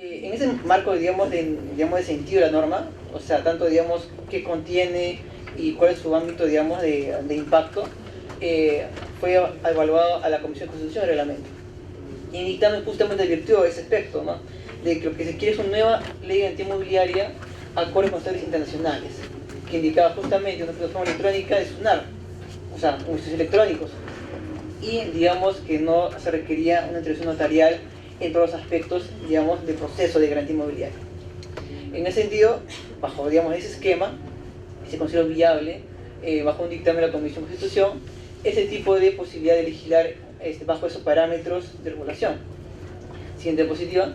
En ese marco, de sentido de la norma, o sea, tanto, qué contiene y cuál es su ámbito, de impacto, fue evaluado a la Comisión de Constitución y Reglamento. Y el dictamen justamente advirtió ese aspecto, ¿no? De que lo que se quiere es una nueva ley de garantía inmobiliaria acorde con estándares internacionales, que indicaba justamente una plataforma electrónica de SUNAR, o sea, servicios electrónicos, y que no se requería una intervención notarial en todos los aspectos, del proceso de garantía inmobiliaria. En ese sentido, bajo, ese esquema, se consideró viable, bajo un dictamen de la Comisión de Constitución, ese tipo de posibilidad de legislar bajo esos parámetros de regulación. Siguiente diapositiva.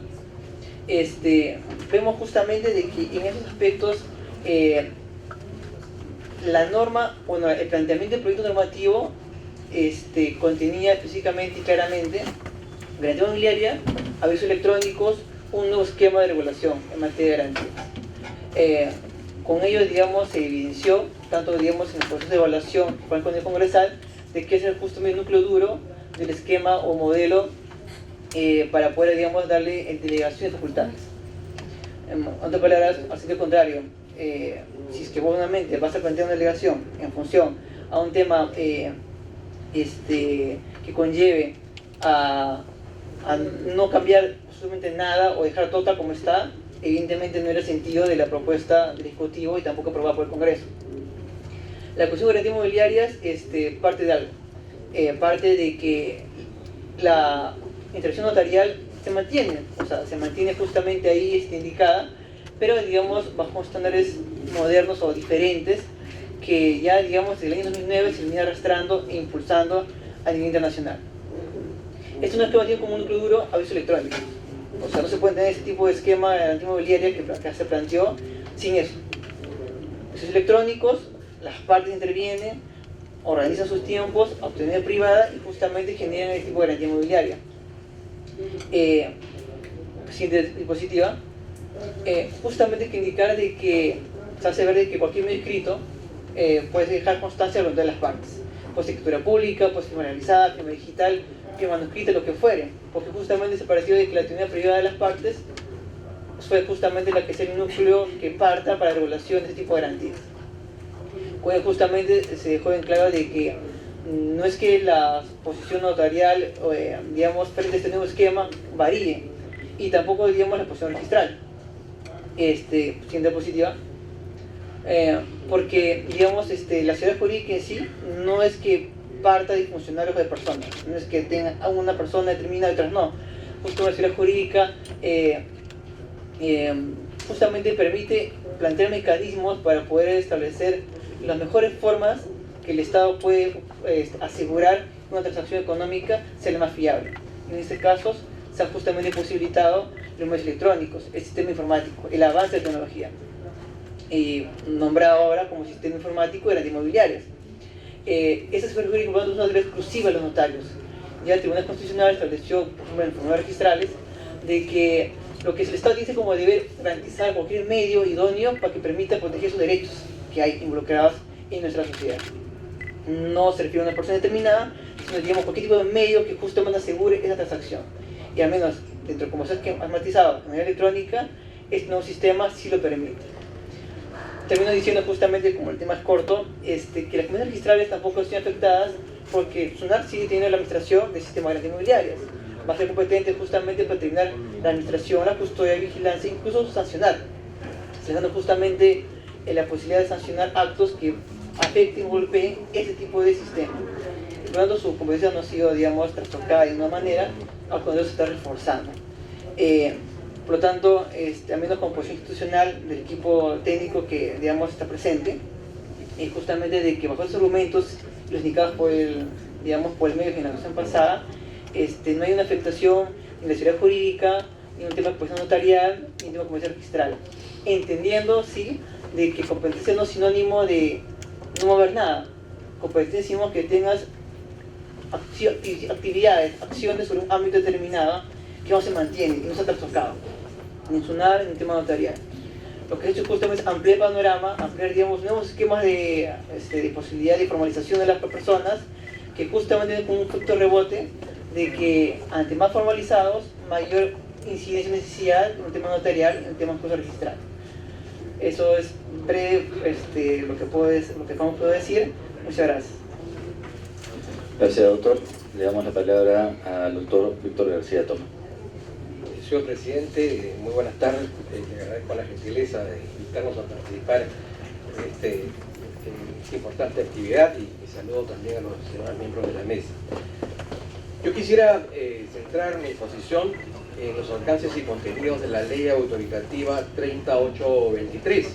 Vemos justamente de que en esos aspectos la norma, bueno, el planteamiento del proyecto normativo contenía específicamente y claramente garantía inmobiliaria, avisos electrónicos, un nuevo esquema de regulación en materia de garantías. Con ello, se evidenció, tanto, en el proceso de evaluación con el Consejo Congresal, de que es justamente el núcleo duro del esquema o modelo para poder, darle delegación de facultades. En otras palabras, al sentido contrario, si es que nuevamente vas a plantear una delegación en función a un tema que conlleve a no cambiar absolutamente nada o dejar todo tal como está, evidentemente no era el sentido de la propuesta del Ejecutivo y tampoco aprobada por el Congreso. La Comisión de Garantías Inmobiliarias parte de algo, parte de que la intervención notarial se mantiene, o sea, se mantiene justamente ahí indicada, pero bajo estándares modernos o diferentes que ya desde el año 2009 se viene arrastrando e impulsando a nivel internacional. Esto no es que tiene como un núcleo duro aviso electrónico, o sea, no se puede tener ese tipo de esquema de garantía inmobiliaria que se planteó sin eso. Avisos electrónicos, las partes intervienen, organizan sus tiempos, autonomía privada y justamente generan este tipo de garantía inmobiliaria. Siguiente diapositiva. Justamente hay que indicar de que se hace ver de que cualquier medio escrito puede dejar constancia de la voluntad de las partes. Puede ser escritura pública, puede ser firma realizada, firma digital, firma manuscrita, lo que fuere, porque justamente se pareció de que la autonomía privada de las partes fue justamente la que es el núcleo que parta para la regulación de este tipo de garantías. Cuando justamente se dejó en claro de que no es que la posición notarial, frente a este nuevo esquema varíe, y tampoco, la posición registral. Siguiente diapositiva. Porque, la seguridad jurídica en sí no es que parta de funcionarios o de personas, no es que tenga a una persona determinada y otras no. Justo la seguridad jurídica justamente permite plantear mecanismos para poder establecer las mejores formas que el Estado puede asegurar una transacción económica sea la más fiable. En este caso, se ha justamente posibilitado los medios electrónicos, el sistema informático, el avance de tecnología, nombrado ahora como sistema informático de las inmobiliarias. Esa seguridad jurídica, por lo tanto, es una regla exclusiva de los notarios. Ya el Tribunal Constitucional estableció, por ejemplo, en formas registrales, de que lo que el Estado dice como deber garantizar cualquier medio idóneo para que permita proteger sus derechos que hay involucrados en nuestra sociedad. No se refiere a una persona determinada, sino cualquier tipo de medio que justamente asegure esa transacción. Y al menos dentro de como se ha matizado de manera electrónica, este nuevo sistema sí lo permite. Termino diciendo justamente, como el tema es corto, que las comisiones registrales tampoco están afectadas porque SUNAR sigue teniendo la administración del sistema de garantías inmobiliarias. Va a ser competente justamente para terminar la administración, la custodia, vigilancia, incluso sancionar, dando justamente la posibilidad de sancionar actos que afecten o golpeen ese tipo de sistema. Y por lo tanto, su competencia no ha sido, trastocada de una manera, al contrario, se está reforzando. Por lo tanto, al menos como posición institucional del equipo técnico que, está presente, es justamente de que bajo esos argumentos, los indicados por el medio de generación pasada, no hay una afectación en la seguridad jurídica, ni un tema de posición notarial, ni un tema de comercio registral. Entendiendo, sí, de que competencia no es sinónimo de no mover nada. Competencia decimos que tengas actividades, acciones sobre un ámbito determinado que no se mantiene y no se ha trastocado, ni en SUNAR ni en tema notarial. Lo que ha hecho justamente es ampliar el panorama, ampliar nuevos esquemas de posibilidad de formalización de las personas, que justamente tienen como un efecto rebote de que ante más formalizados, mayor incidencia y necesidad en un tema notarial, en temas de cosa registral. Eso es breve lo que puedo decir. Muchas gracias. Gracias, doctor. Le damos la palabra al doctor Víctor García Toma. Señor presidente, muy buenas tardes. Le agradezco la gentileza de invitarnos a participar en esta importante actividad y saludo también a los demás miembros de la mesa. Yo quisiera centrar mi exposición en los alcances y contenidos de la ley autoritativa 3823,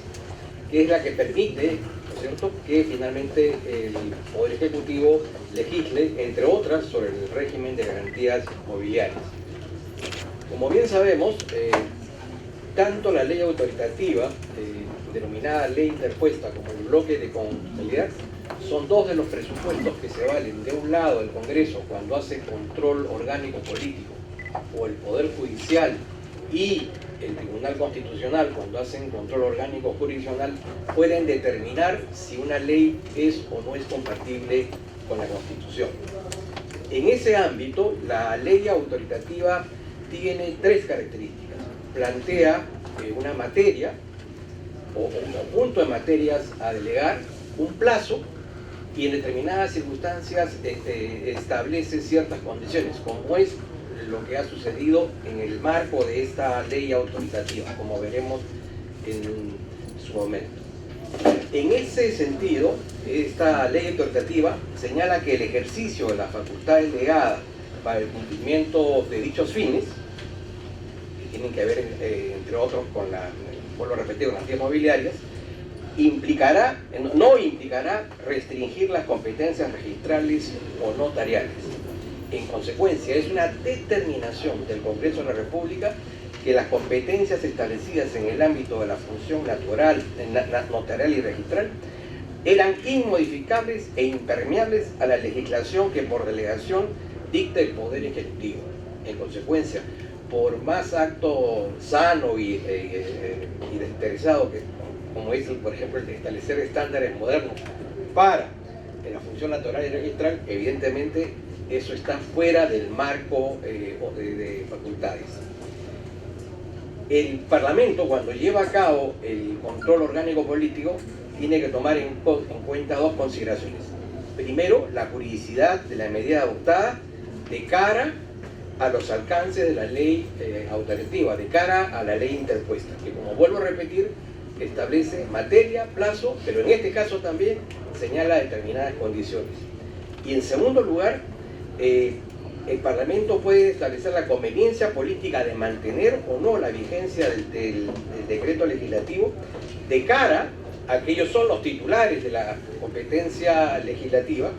que es la que permite, ¿no es cierto?, que finalmente el Poder Ejecutivo legisle, entre otras, sobre el régimen de garantías mobiliarias. Como bien sabemos, tanto la ley autoritativa, denominada ley interpuesta, como el bloque de constitucionalidad, son dos de los presupuestos que se valen de un lado el Congreso cuando hace control orgánico político, o el Poder Judicial y el Tribunal Constitucional cuando hacen control orgánico jurisdiccional, pueden determinar si una ley es o no es compatible con la Constitución. En ese ámbito, la ley autoritativa tiene tres características. Plantea una materia o un conjunto de materias a delegar, un plazo, y en determinadas circunstancias establece ciertas condiciones, como es lo que ha sucedido en el marco de esta ley autoritativa, como veremos en su momento. En ese sentido, esta ley autoritativa señala que el ejercicio de la facultad delegada para el cumplimiento de dichos fines, que tienen que ver, entre otros, vuelvo a repetir, con las garantías mobiliarias, no implicará restringir las competencias registrales o notariales. En consecuencia, es una determinación del Congreso de la República que las competencias establecidas en el ámbito de la función notarial y registral eran inmodificables e impermeables a la legislación que por delegación dicta el Poder Ejecutivo. En consecuencia, por más acto sano y desinteresado como es, por ejemplo, el de establecer estándares modernos para la función notarial y registral, evidentemente eso está fuera del marco de facultades. El Parlamento, cuando lleva a cabo el control orgánico político, tiene que tomar en cuenta dos consideraciones. Primero, la juridicidad de la medida adoptada de cara a los alcances de la ley autoritativa, de cara a la ley interpuesta, que, como vuelvo a repetir, establece materia, plazo, pero en este caso también señala determinadas condiciones. Y en segundo lugar, el Parlamento puede establecer la conveniencia política de mantener o no la vigencia del decreto legislativo de cara a que ellos son los titulares de la competencia legislativa,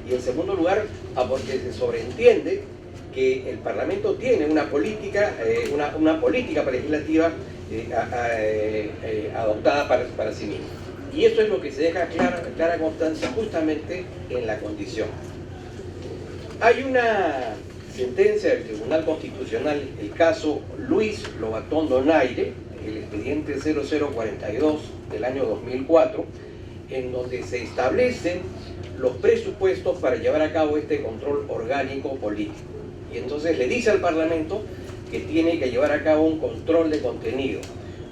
y en segundo lugar, a porque se sobreentiende que el Parlamento tiene una política legislativa adoptada para sí mismo. Y eso es lo que se deja clara constancia justamente en la condición. Hay una sentencia del Tribunal Constitucional, el caso Luis Lobatón Donaire, el expediente 0042 del año 2004, en donde se establecen los presupuestos para llevar a cabo este control orgánico político. Y entonces le dice al Parlamento que tiene que llevar a cabo un control de contenido.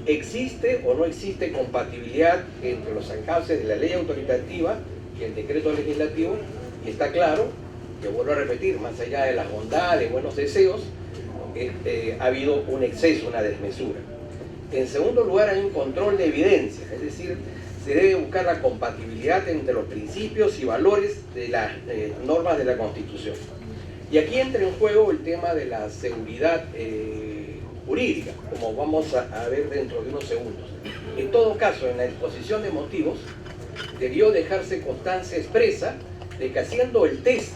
¿Existe o no existe compatibilidad entre los alcances de la ley autoritativa y el decreto legislativo? Y está claro, que vuelvo a repetir, más allá de las bondades, buenos deseos, ha habido un exceso, una desmesura. En segundo lugar, hay un control de evidencia, es decir, se debe buscar la compatibilidad entre los principios y valores de las normas de la Constitución. Y aquí entra en juego el tema de la seguridad jurídica, como vamos a ver dentro de unos segundos. En todo caso, en la exposición de motivos, debió dejarse constancia expresa de que haciendo el test,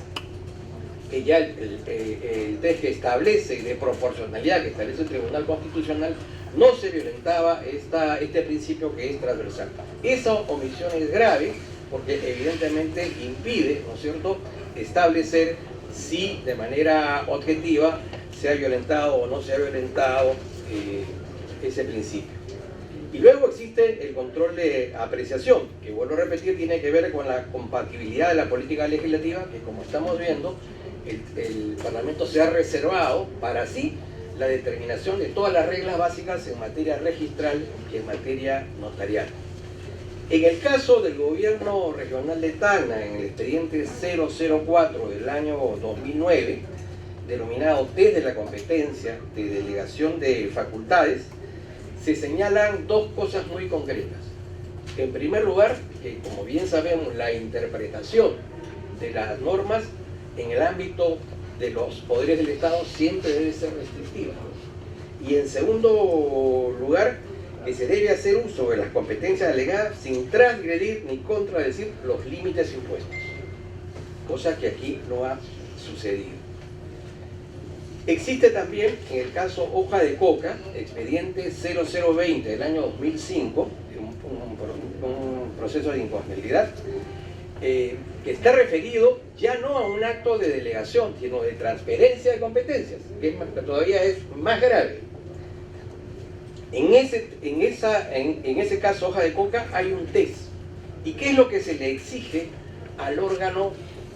que ya el test que establece de proporcionalidad que establece el Tribunal Constitucional, no se violentaba este principio que es transversal. Esa omisión es grave porque evidentemente impide, ¿no es cierto?, establecer si de manera objetiva se ha violentado o no se ha violentado ese principio. Y luego existe el control de apreciación, que vuelvo a repetir, tiene que ver con la compatibilidad de la política legislativa, que como estamos viendo, el Parlamento se ha reservado para sí la determinación de todas las reglas básicas en materia registral y en materia notarial. En el caso del gobierno regional de Tacna, en el expediente 004 del año 2009, denominado test de la competencia de delegación de facultades, se señalan dos cosas muy concretas. En primer lugar, que como bien sabemos, la interpretación de las normas en el ámbito de los poderes del Estado siempre debe ser restrictiva. Y en segundo lugar, que se debe hacer uso de las competencias delegadas sin transgredir ni contradecir los límites impuestos, cosa que aquí no ha sucedido. Existe también, en el caso Hoja de Coca, expediente 0020 del año 2005, un proceso de inconstitucionalidad, que está referido ya no a un acto de delegación, sino de transferencia de competencias, que todavía es más grave. En ese caso, Hoja de Coca, hay un test. ¿Y qué es lo que se le exige al órgano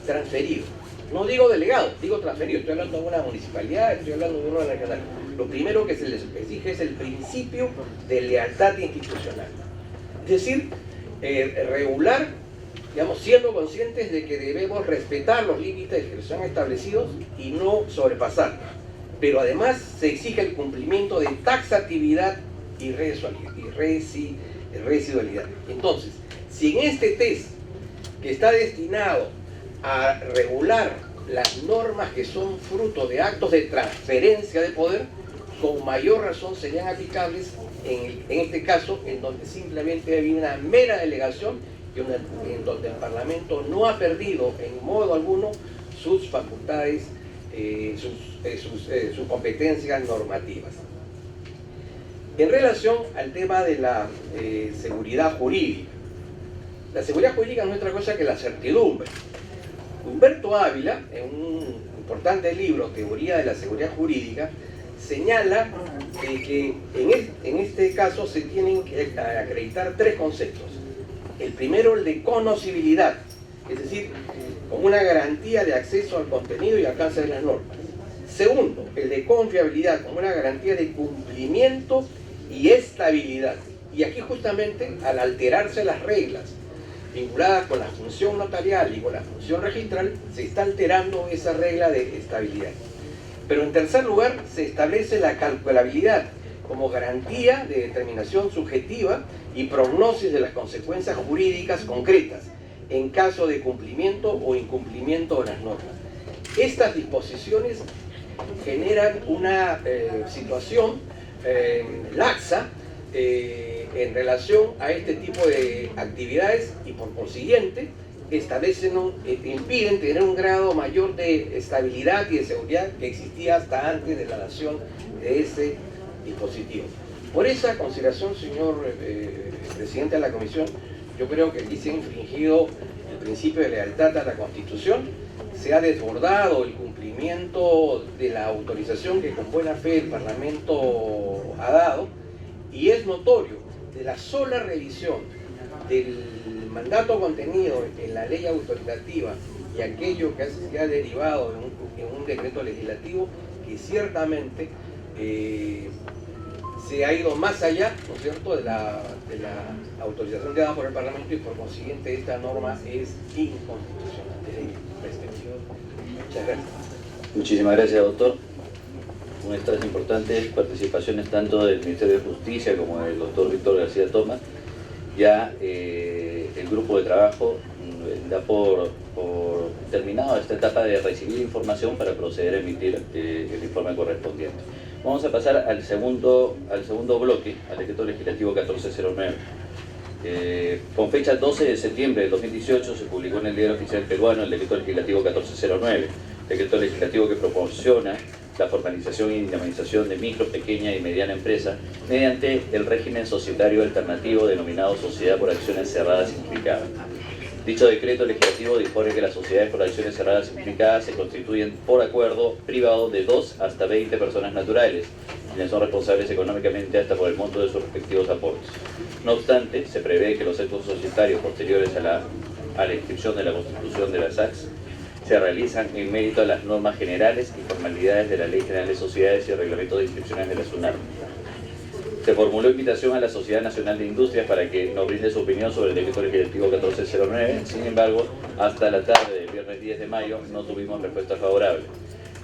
transferido? No digo delegado, digo transferido. Estoy hablando de una municipalidad, estoy hablando de una regional. Lo primero que se les exige es el principio de lealtad institucional. Es decir, regular, digamos, siendo conscientes de que debemos respetar los límites que son establecidos y no sobrepasarlos. Pero además se exige el cumplimiento de taxatividad y residualidad. Entonces, si en este test, que está destinado a regular las normas que son fruto de actos de transferencia de poder, con mayor razón serían aplicables en este caso, en donde simplemente hay una mera delegación y en donde el Parlamento no ha perdido en modo alguno sus facultades, sus competencias normativas. En relación al tema de la seguridad jurídica, la seguridad jurídica no es otra cosa que la certidumbre. Humberto Ávila, en un importante libro, Teoría de la Seguridad Jurídica, señala que en este caso se tienen que acreditar tres conceptos. El primero, el de conocibilidad, es decir, como una garantía de acceso al contenido y alcance de las normas. Segundo, el de confiabilidad, como una garantía de cumplimiento y estabilidad. Y aquí justamente, al alterarse las reglas vinculadas con la función notarial y con la función registral, se está alterando esa regla de estabilidad. Pero en tercer lugar, se establece la calculabilidad como garantía de determinación subjetiva y prognosis de las consecuencias jurídicas concretas en caso de cumplimiento o incumplimiento de las normas. Estas disposiciones generan una situación laxa en relación a este tipo de actividades y por consiguiente impiden tener un grado mayor de estabilidad y de seguridad que existía hasta antes de la dación de ese dispositivo. Por esa consideración, señor presidente de la Comisión, yo creo que aquí se ha infringido el principio de lealtad a la Constitución, se ha desbordado el cumplimiento de la autorización que con buena fe el Parlamento ha dado, y es notorio de la sola revisión del mandato contenido en la ley autoritativa y aquello que se ha derivado en un decreto legislativo, que ciertamente se ha ido más allá, ¿no es cierto?, de la autorización dada por el Parlamento, y por consiguiente esta norma es inconstitucional. Muchas gracias. Muchísimas gracias, doctor. Nuestras importantes participaciones tanto del Ministerio de Justicia como del doctor Víctor García Tomás. Ya el grupo de trabajo da por terminado esta etapa de recibir información para proceder a emitir el informe correspondiente. Vamos a pasar al segundo bloque, al decreto legislativo 1409. Con fecha 12 de septiembre de 2018 se publicó en el Diario Oficial Peruano el decreto legislativo 1409, decreto legislativo que proporciona la formalización y dinamización de micro, pequeña y mediana empresa mediante el régimen societario alternativo denominado Sociedad por Acciones Cerradas Simplificada. Dicho decreto legislativo dispone que las sociedades por acciones cerradas simplificadas se constituyen por acuerdo privado de 2 hasta 20 personas naturales, quienes son responsables económicamente hasta por el monto de sus respectivos aportes. No obstante, se prevé que los actos societarios posteriores a la inscripción de la constitución de las SACs se realizan en mérito a las normas generales y formalidades de la Ley General de Sociedades y el Reglamento de Inscripciones de la SUNAR. Se formuló invitación a la Sociedad Nacional de Industrias para que nos brinde su opinión sobre el decreto legislativo 1409. Sin embargo, hasta la tarde del viernes 10 de mayo no tuvimos respuesta favorable.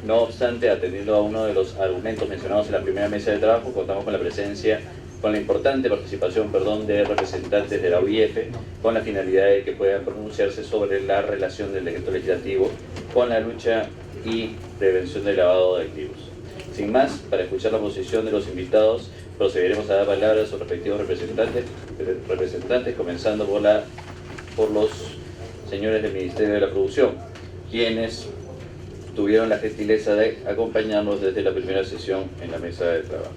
No obstante, atendiendo a uno de los argumentos mencionados en la primera mesa de trabajo, contamos con la importante participación de representantes de la UIF, con la finalidad de que puedan pronunciarse sobre la relación del decreto legislativo con la lucha y prevención del lavado de activos. Sin más, para escuchar la posición de los invitados, procederemos a dar palabra a sus respectivos representantes, comenzando por los señores del Ministerio de la Producción, quienes tuvieron la gentileza de acompañarnos desde la primera sesión en la mesa de trabajo.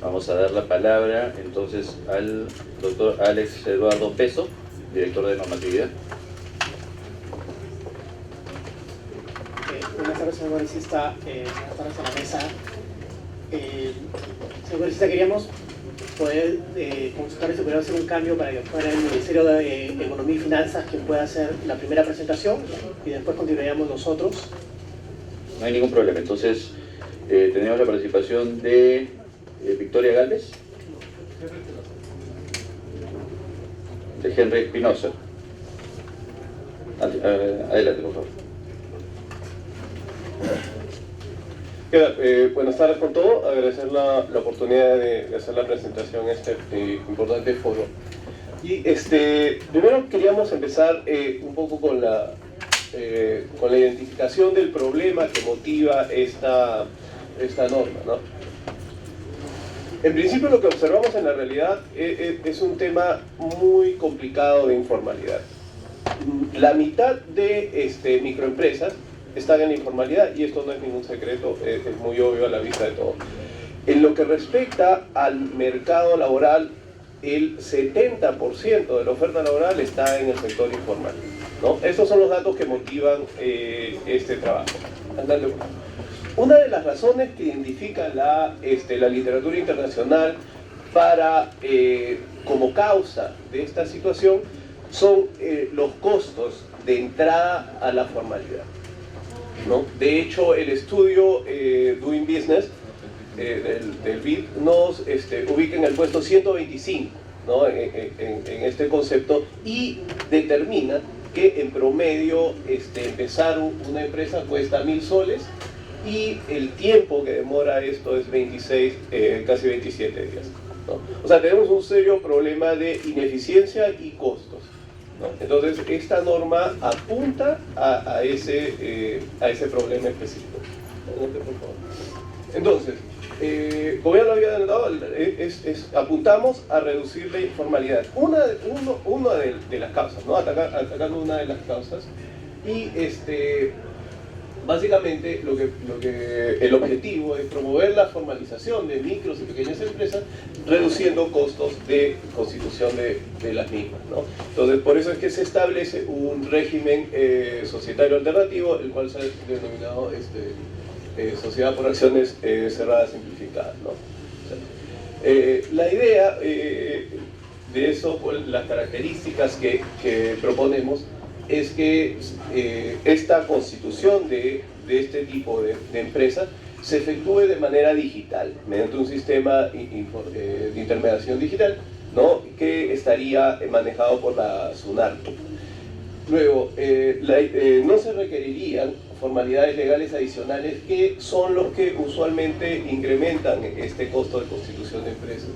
Vamos a dar la palabra entonces al doctor Alex Eduardo Peso, director de normatividad. Buenas tardes, señor congresista. Buenas tardes a la mesa. Señor congresista, queríamos poder consultar si pudiera hacer un cambio para que fuera el Ministerio de Economía y Finanzas quien pueda hacer la primera presentación y después continuaríamos nosotros. No hay ningún problema. Entonces, tenemos la participación de Victoria Gálvez, de Henry Espinosa. Adelante, por favor. Buenas tardes con todo, agradecer la oportunidad de hacer la presentación en este importante foro. Y primero queríamos empezar un poco con la identificación del problema que motiva esta norma, ¿no? En principio lo que observamos en la realidad es un tema muy complicado de informalidad. La mitad de microempresas están en la informalidad y esto no es ningún secreto, es muy obvio a la vista de todo. En lo que respecta al mercado laboral, el 70% de la oferta laboral está en el sector informal, ¿no? Estos son los datos que motivan este trabajo. Andale. Una de las razones que identifica la literatura internacional como causa de esta situación son los costos de entrada a la formalidad, ¿no? De hecho, el estudio Doing Business del BID nos ubica en el puesto 125, ¿no? en este concepto, y determina que en promedio empezar una empresa cuesta 1.000 soles y el tiempo que demora esto es 26, casi 27 días, ¿no? O sea, tenemos un serio problema de ineficiencia y costos, ¿no? Entonces, esta norma apunta a ese problema específico. Entonces, como ya lo había adelantado, apuntamos a reducir la informalidad. Una de las causas, ¿no? Atacando una de las causas. Y básicamente el objetivo es promover la formalización de micros y pequeñas empresas, reduciendo costos de constitución de las mismas, ¿no? Entonces, por eso es que se establece un régimen societario alternativo, el cual se ha denominado sociedad por acciones cerradas simplificadas, ¿no? O sea, la idea de eso, las características que proponemos, es que esta constitución de este tipo de empresas se efectúe de manera digital, mediante un sistema de intermediación digital, ¿no? Que estaría manejado por la SUNAR. Luego, no se requerirían formalidades legales adicionales que son los que usualmente incrementan este costo de constitución de empresas,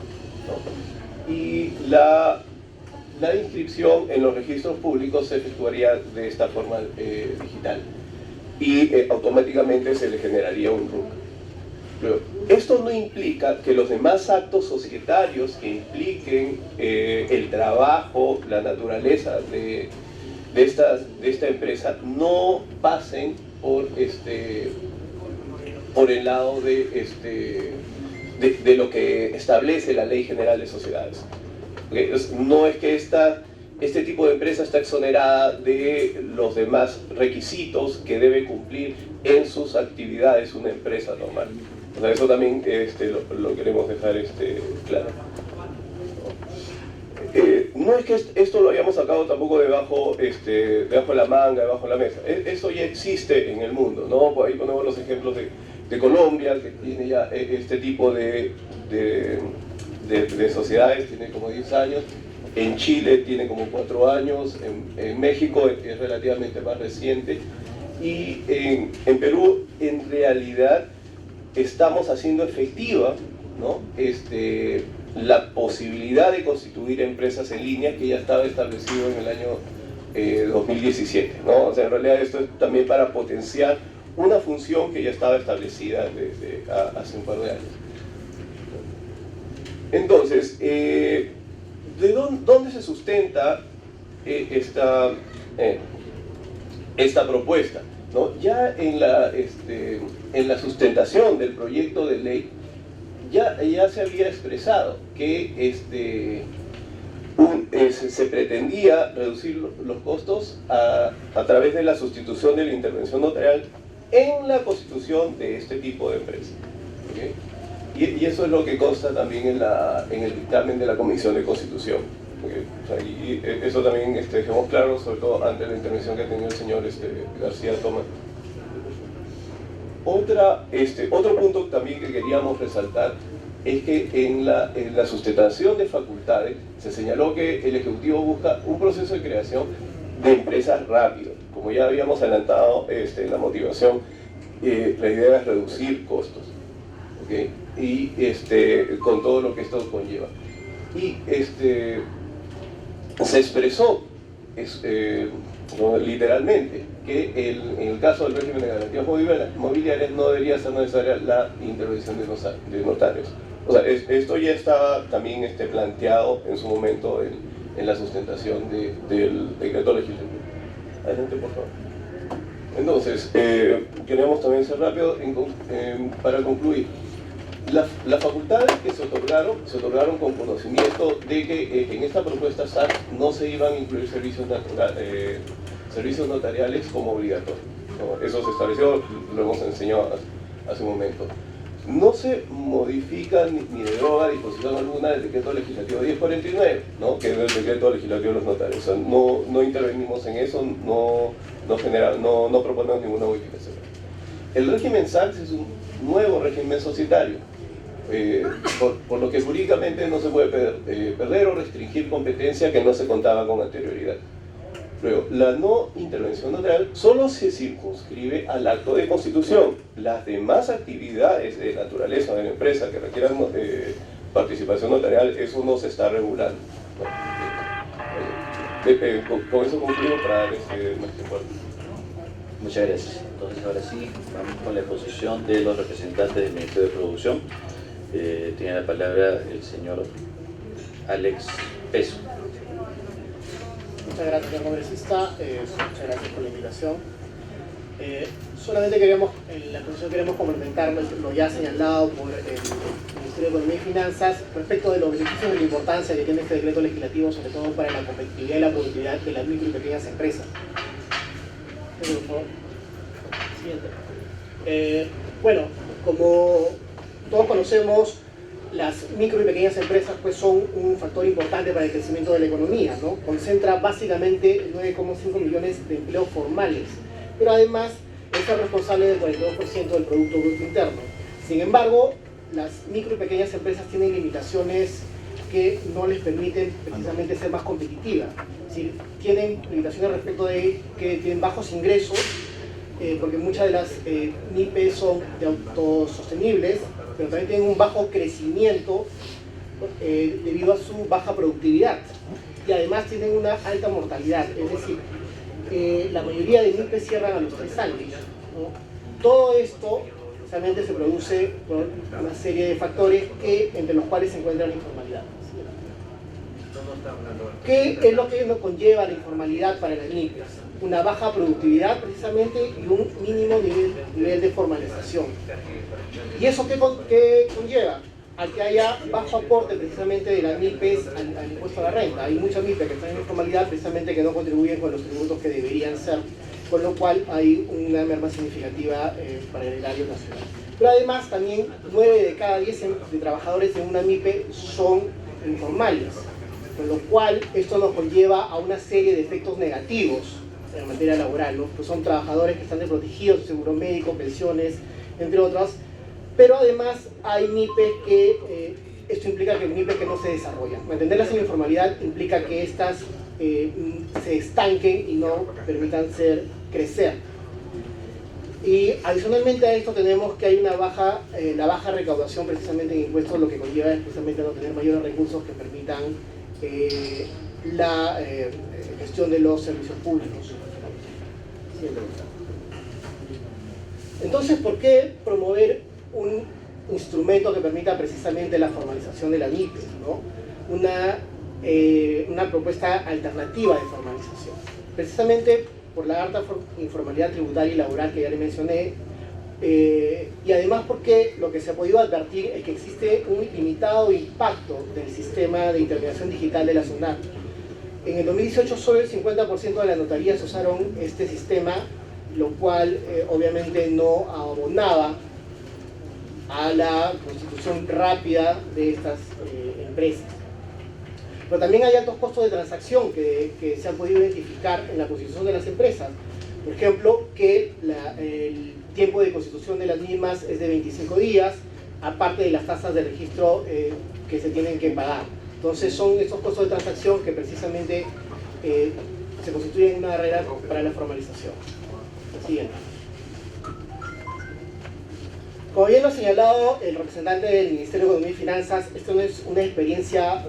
¿no? Y la inscripción en los registros públicos se efectuaría de esta forma digital y automáticamente se le generaría un RUC. Luego, esto no implica que los demás actos societarios que impliquen el trabajo, la naturaleza de esta empresa no pasen por el lado de lo que establece la Ley General de Sociedades. No es que este tipo de empresa está exonerada de los demás requisitos que debe cumplir en sus actividades una empresa normal. O sea, eso también lo queremos dejar claro. no es que esto lo hayamos sacado tampoco debajo la manga, debajo de la mesa. Esto ya existe en el mundo, ¿no? Por ahí ponemos los ejemplos de Colombia, que tiene ya este tipo de sociedades, tiene como 10 años. En Chile tiene como 4 años, en México es relativamente más reciente, y en Perú en realidad estamos haciendo efectiva, ¿no? La posibilidad de constituir empresas en línea que ya estaba establecido en el año 2017, ¿no? O sea, en realidad esto es también para potenciar una función que ya estaba establecida desde hace un par de años. Entonces, ¿de dónde se sustenta esta propuesta? ¿No? Ya en la sustentación del proyecto de ley ya se había expresado que se pretendía reducir los costos a través de la sustitución de la intervención notarial en la constitución de este tipo de empresas. ¿Okay? Y eso es lo que consta también en el dictamen de la Comisión de Constitución. ¿Okay? O sea, y eso también dejemos claro, sobre todo ante la intervención que ha tenido el señor García Tomás. Otro punto también que queríamos resaltar es que en la sustentación de facultades se señaló que el Ejecutivo busca un proceso de creación de empresas rápido. Como ya habíamos adelantado en la motivación, la idea es reducir costos, ¿okay? Y con todo lo que esto conlleva. Y se expresó literalmente que en el caso del régimen de garantías mobiliarias no debería ser necesaria la intervención de notarios. O sea, esto ya estaba también planteado en su momento en la sustentación del decreto legislativo. Adelante, por favor. Entonces, queremos también ser rápido para concluir. Las facultades que se otorgaron con conocimiento de que en esta propuesta SAC no se iban a incluir servicios notariales como obligatorios, ¿no? Eso se estableció, lo hemos enseñado hace un momento. No se modifica ni deroga disposición alguna del decreto legislativo 1049, ¿no? Que es el decreto legislativo de los notarios. O sea, no intervenimos en eso, no proponemos ninguna modificación. El régimen SAC es un nuevo régimen societario, por lo que jurídicamente no se puede perder o restringir competencia que no se contaba con anterioridad. Luego, la no intervención notarial solo se circunscribe al acto de constitución. Las demás actividades de naturaleza de la empresa que requieran participación notarial, eso no se está regulando, ¿no? Con eso concluyo para dar más tiempo. Muchas gracias. Entonces, ahora sí, vamos con la exposición de los representantes del Ministerio de Producción. Tiene la palabra el señor Alex Peso. Muchas gracias, señor congresista. Muchas gracias por la invitación. Solamente en la exposición queremos complementar lo ya señalado por el Ministerio de Economía y Finanzas respecto de los beneficios y la importancia que tiene este decreto legislativo, sobre todo para la competitividad y la productividad de las micro y pequeñas empresas. Por favor. Siguiente. Bueno, como todos conocemos, las micro y pequeñas empresas pues son un factor importante para el crecimiento de la economía, ¿no? Concentra básicamente 9,5 millones de empleos formales, pero además es el responsable del 42% del Producto Bruto Interno. Sin embargo, las micro y pequeñas empresas tienen limitaciones que no les permiten precisamente ser más competitivas. Es decir, tienen limitaciones respecto de que tienen bajos ingresos, porque muchas de las MIPES son de autosostenibles, pero también tienen un bajo crecimiento debido a su baja productividad. Y además tienen una alta mortalidad, es decir, la mayoría de MIPES cierran a los 3 años, ¿no? Todo esto realmente se produce por una serie de factores entre los cuales se encuentra la informalidad. ¿Qué es lo que nos conlleva la informalidad para las MIPES? Una baja productividad precisamente y un mínimo nivel de formalización. ¿Y eso qué conlleva? A que haya bajo aporte precisamente de las MIPES al impuesto a la renta. Hay muchas MIPES que están en informalidad precisamente que no contribuyen con los tributos que deberían ser, con lo cual hay una merma significativa para el erario nacional. Pero además también 9 de cada 10 de trabajadores en una MIPE son informales. con lo cual esto nos conlleva a una serie de efectos negativos en materia laboral, ¿no? Pues son trabajadores que están desprotegidos, seguro médico, pensiones, entre otras, pero además hay MIPES que, esto implica que MIPES que no se desarrollan. Mantenerlas en la informalidad implica que estas se estanquen y no permitan crecer. Y adicionalmente a esto tenemos que hay una la baja recaudación precisamente en impuestos, lo que conlleva es precisamente no tener mayores recursos que permitan la gestión de los servicios públicos. Entonces, ¿por qué promover un instrumento que permita precisamente la formalización de la MIPE, ¿no? Una propuesta alternativa de formalización? Precisamente por la alta informalidad tributaria y laboral que ya le mencioné, y además porque lo que se ha podido advertir es que existe un limitado impacto del sistema de intermediación digital de la SUNAT. En el 2018 solo el 50% de las notarías usaron este sistema, lo cual obviamente no abonaba a la constitución rápida de estas empresas. Pero también hay altos costos de transacción que se han podido identificar en la constitución de las empresas. Por ejemplo, que el tiempo de constitución de las mismas es de 25 días, aparte de las tasas de registro que se tienen que pagar. Entonces son estos costos de transacción que precisamente se constituyen una barrera para la formalización. Siguiente. Como bien lo ha señalado el representante del Ministerio de Economía y Finanzas, esto no es una experiencia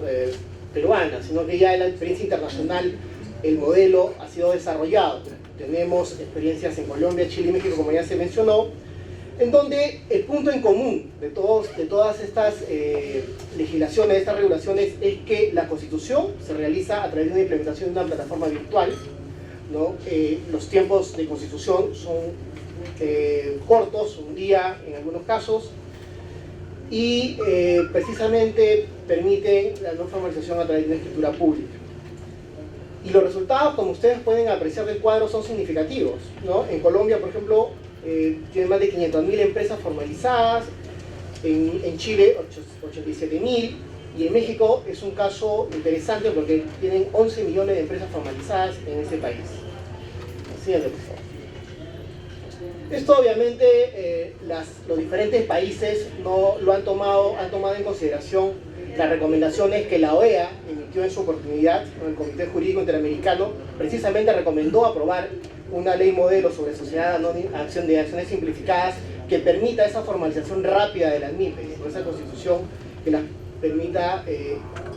peruana, sino que ya en la experiencia internacional el modelo ha sido desarrollado. Tenemos experiencias en Colombia, Chile y México, como ya se mencionó, en donde el punto en común de todas estas legislaciones, de estas regulaciones, es que la Constitución se realiza a través de una implementación de una plataforma virtual, ¿no? Los tiempos de constitución son cortos, un día en algunos casos, y precisamente permiten la no formalización a través de una escritura pública. Y los resultados, como ustedes pueden apreciar del cuadro, son significativos, ¿no? En Colombia, por ejemplo, tiene más de 500.000 empresas formalizadas, en Chile 87.000, y en México es un caso interesante porque tienen 11 millones de empresas formalizadas en ese país. Siguiente, por favor. Esto obviamente los diferentes países no lo han tomado en consideración las recomendaciones que la OEA emitió en su oportunidad, ¿no? El Comité Jurídico Interamericano precisamente recomendó aprobar una ley modelo sobre sociedad anónima, acción de acciones simplificadas que permita esa formalización rápida de las MIPES, ¿no? Esa constitución que las permita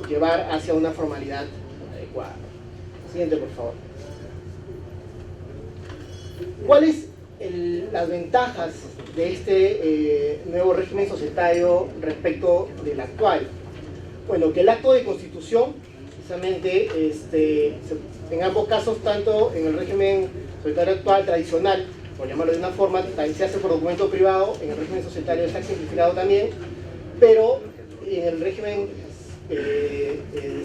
llevar hacia una formalidad adecuada. Siguiente, por favor. ¿Cuáles las ventajas de este nuevo régimen societario respecto del actual? Bueno, que el acto de constitución, precisamente, en ambos casos, tanto en el régimen societario actual tradicional, por llamarlo de una forma, se hace por documento privado, en el régimen societario está simplificado también, pero en el régimen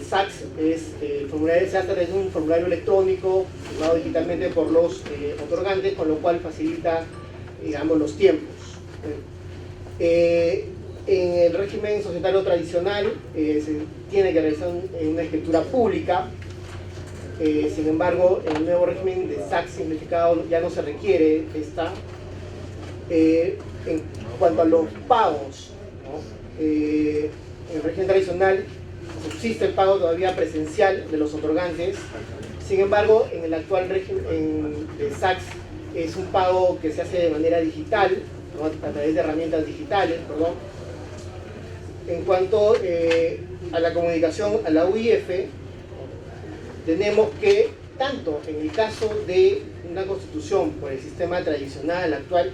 SACS el formulario se hace a través de un formulario electrónico firmado digitalmente por los otorgantes, con lo cual facilita, digamos, los tiempos. En el régimen societario tradicional se tiene que realizar una escritura pública. Sin embargo, en el nuevo régimen de SACS simplificado ya no se requiere esta. En cuanto a los pagos, ¿no? En el régimen tradicional subsiste el pago todavía presencial de los otorgantes. Sin embargo, en el actual régimen de SACS es un pago que se hace de manera digital, ¿no? A través de herramientas digitales, perdón. En cuanto a la comunicación a la UIF, tenemos que, tanto en el caso de una constitución por el sistema tradicional actual,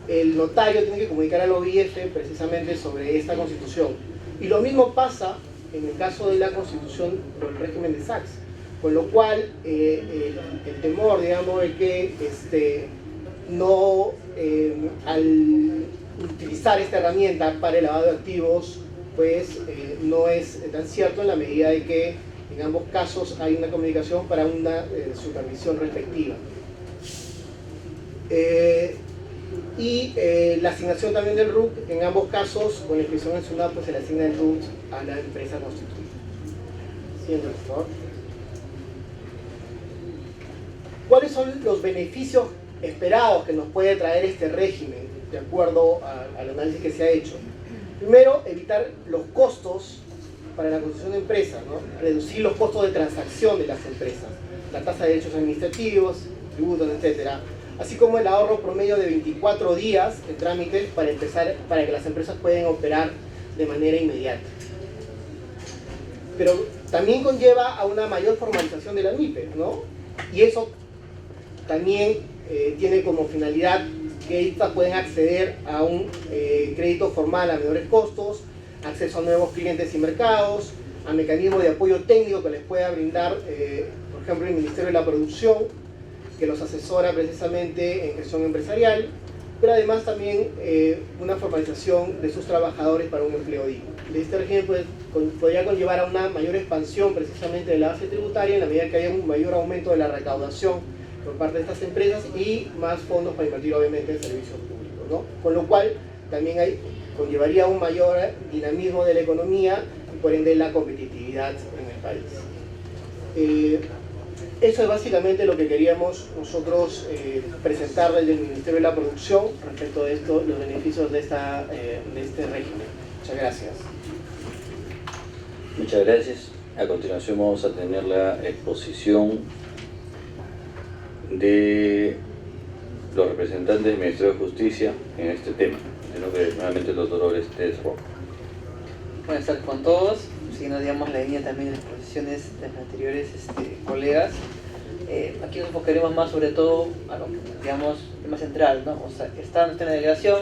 el notario tiene que comunicar a la UIF precisamente sobre esta constitución. Y lo mismo pasa en el caso de la constitución por el régimen de SACS, con lo cual el temor, digamos, de que al utilizar esta herramienta para el lavado de activos, pues no es tan cierto, en la medida de que en ambos casos hay una comunicación para una supervisión respectiva. La asignación también del RUC, en ambos casos, con la inscripción en SUNAT, pues se le asigna el RUC a la empresa constituida. Siguiente, por favor. ¿Cuáles son los beneficios esperados que nos puede traer este régimen, de acuerdo al análisis que se ha hecho? Primero, evitar los costos para la constitución de empresas, ¿no? Reducir los costos de transacción de las empresas, la tasa de derechos administrativos, tributos, etcétera, así como el ahorro promedio de 24 días de trámites para que las empresas puedan operar de manera inmediata. Pero también conlleva a una mayor formalización de la MIPE, ¿no? Y eso también tiene como finalidad que estas pueden acceder a un crédito formal a menores costos, acceso a nuevos clientes y mercados, a mecanismos de apoyo técnico que les pueda brindar, por ejemplo, el Ministerio de la Producción, que los asesora precisamente en gestión empresarial, pero además también una formalización de sus trabajadores para un empleo digno. Este régimen podría conllevar a una mayor expansión precisamente de la base tributaria en la medida que haya un mayor aumento de la recaudación por parte de estas empresas y más fondos para invertir obviamente en servicios públicos, ¿no? Con lo cual también conllevaría un mayor dinamismo de la economía y por ende la competitividad en el país. Eso es básicamente lo que queríamos nosotros presentarles del Ministerio de la Producción respecto de esto, los beneficios de este régimen. Muchas gracias. Muchas gracias. A continuación vamos a tener la exposición de los representantes del Ministerio de Justicia en este tema. En nombre nuevamente el doctor Orestes Roca. Buenas tardes con todos. Siguiendo, digamos, la línea también de las exposiciones de los anteriores colegas. Aquí nos enfocaremos más sobre todo a lo, digamos, tema central, ¿no? O sea, está nuestra delegación,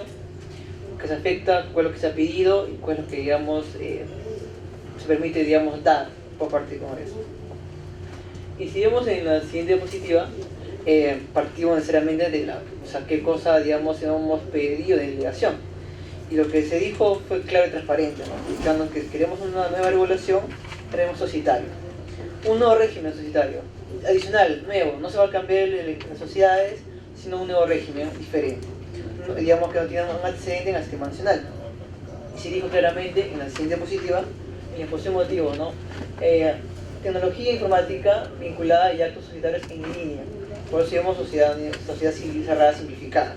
qué se afecta, cuál es lo que se ha pedido y cuál es lo que, digamos, se permite, digamos, dar por parte del Congreso. Y si vemos en la siguiente diapositiva, partimos necesariamente de qué cosa, digamos, hemos pedido de delegación. Y lo que se dijo fue claro y transparente, ¿no? Indicando que queremos una nueva regulación, tenemos societario. Un nuevo régimen societario, adicional, nuevo, no se va a cambiar las sociedades, sino un nuevo régimen diferente. Digamos que no tiene un antecedente en el sistema nacional. Y se dijo claramente en la siguiente diapositiva, en la exposición motivo, ¿no? Tecnología informática vinculada y actos societarios en línea. Por eso llamamos sociedad civil cerrada simplificada.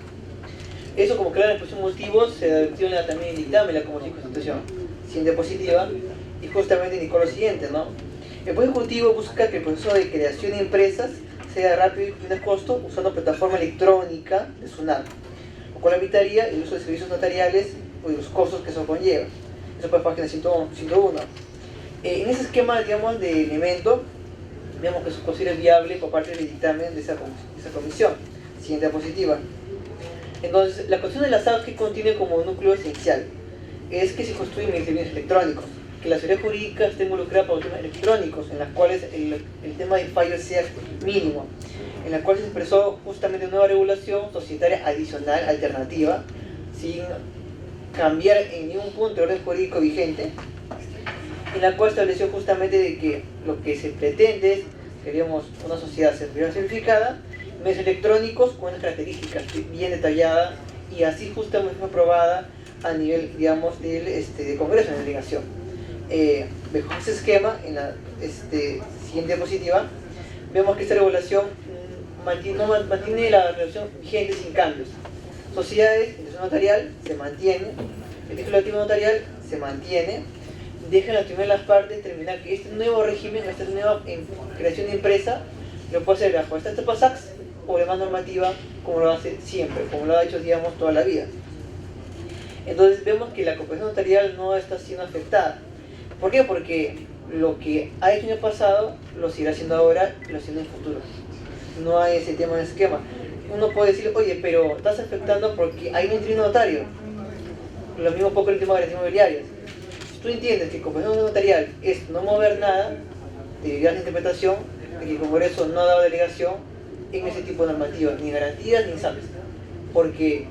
Eso, como claro en la exposición motivos, se advirtió también en el dictamen de la Convención de Constitución. Siguiente diapositiva, y justamente indicó lo siguiente, ¿no? El Poder Ejecutivo busca que el proceso de creación de empresas sea rápido y sin costo usando plataforma electrónica de SUNAT, lo cual evitaría el uso de servicios notariales y los costos que eso conlleva. Eso por página 101. En ese esquema, digamos, de elemento, vemos que eso es posible viable por parte del dictamen de esa comisión. Siguiente diapositiva. Entonces, la cuestión de las apps que contiene como núcleo esencial es que se construyen servicios electrónicos, que la seguridad jurídica esté involucrada por los temas electrónicos, en las cuales el tema de fallo sea mínimo, en la cual se expresó justamente una nueva regulación societaria adicional, alternativa, sin cambiar en ningún punto el orden jurídico vigente, en la cual estableció justamente de que lo que se pretende es, queríamos una sociedad simplificada, medios electrónicos con unas características bien detalladas y así justamente fue aprobada a nivel, digamos, del Congreso en delegación. Bajo ese esquema, en la siguiente diapositiva, vemos que esta regulación mantiene la regulación vigente sin cambios. Sociedades, intención notarial, se mantiene, el título activo notarial se mantiene, dejan las primeras partes determinar que este nuevo régimen, esta nueva creación de empresa, lo puede hacer bajo esta PASAX o de más normativa, como lo hace siempre, como lo ha hecho, digamos, toda la vida. Entonces vemos que la cooperación notarial no está siendo afectada. ¿Por qué? Porque lo que ha hecho en el pasado lo seguirá haciendo ahora y lo haciendo en el futuro. No hay ese tema de esquema. Uno puede decir, oye, pero estás afectando porque hay un interino notario. Lo mismo poco el tema de garantías inmobiliarias. Si tú entiendes que cooperación notarial es no mover nada, deberías la interpretación de que el Congreso no ha dado delegación en ese tipo de normativas, ni garantías ni SAPs. Porque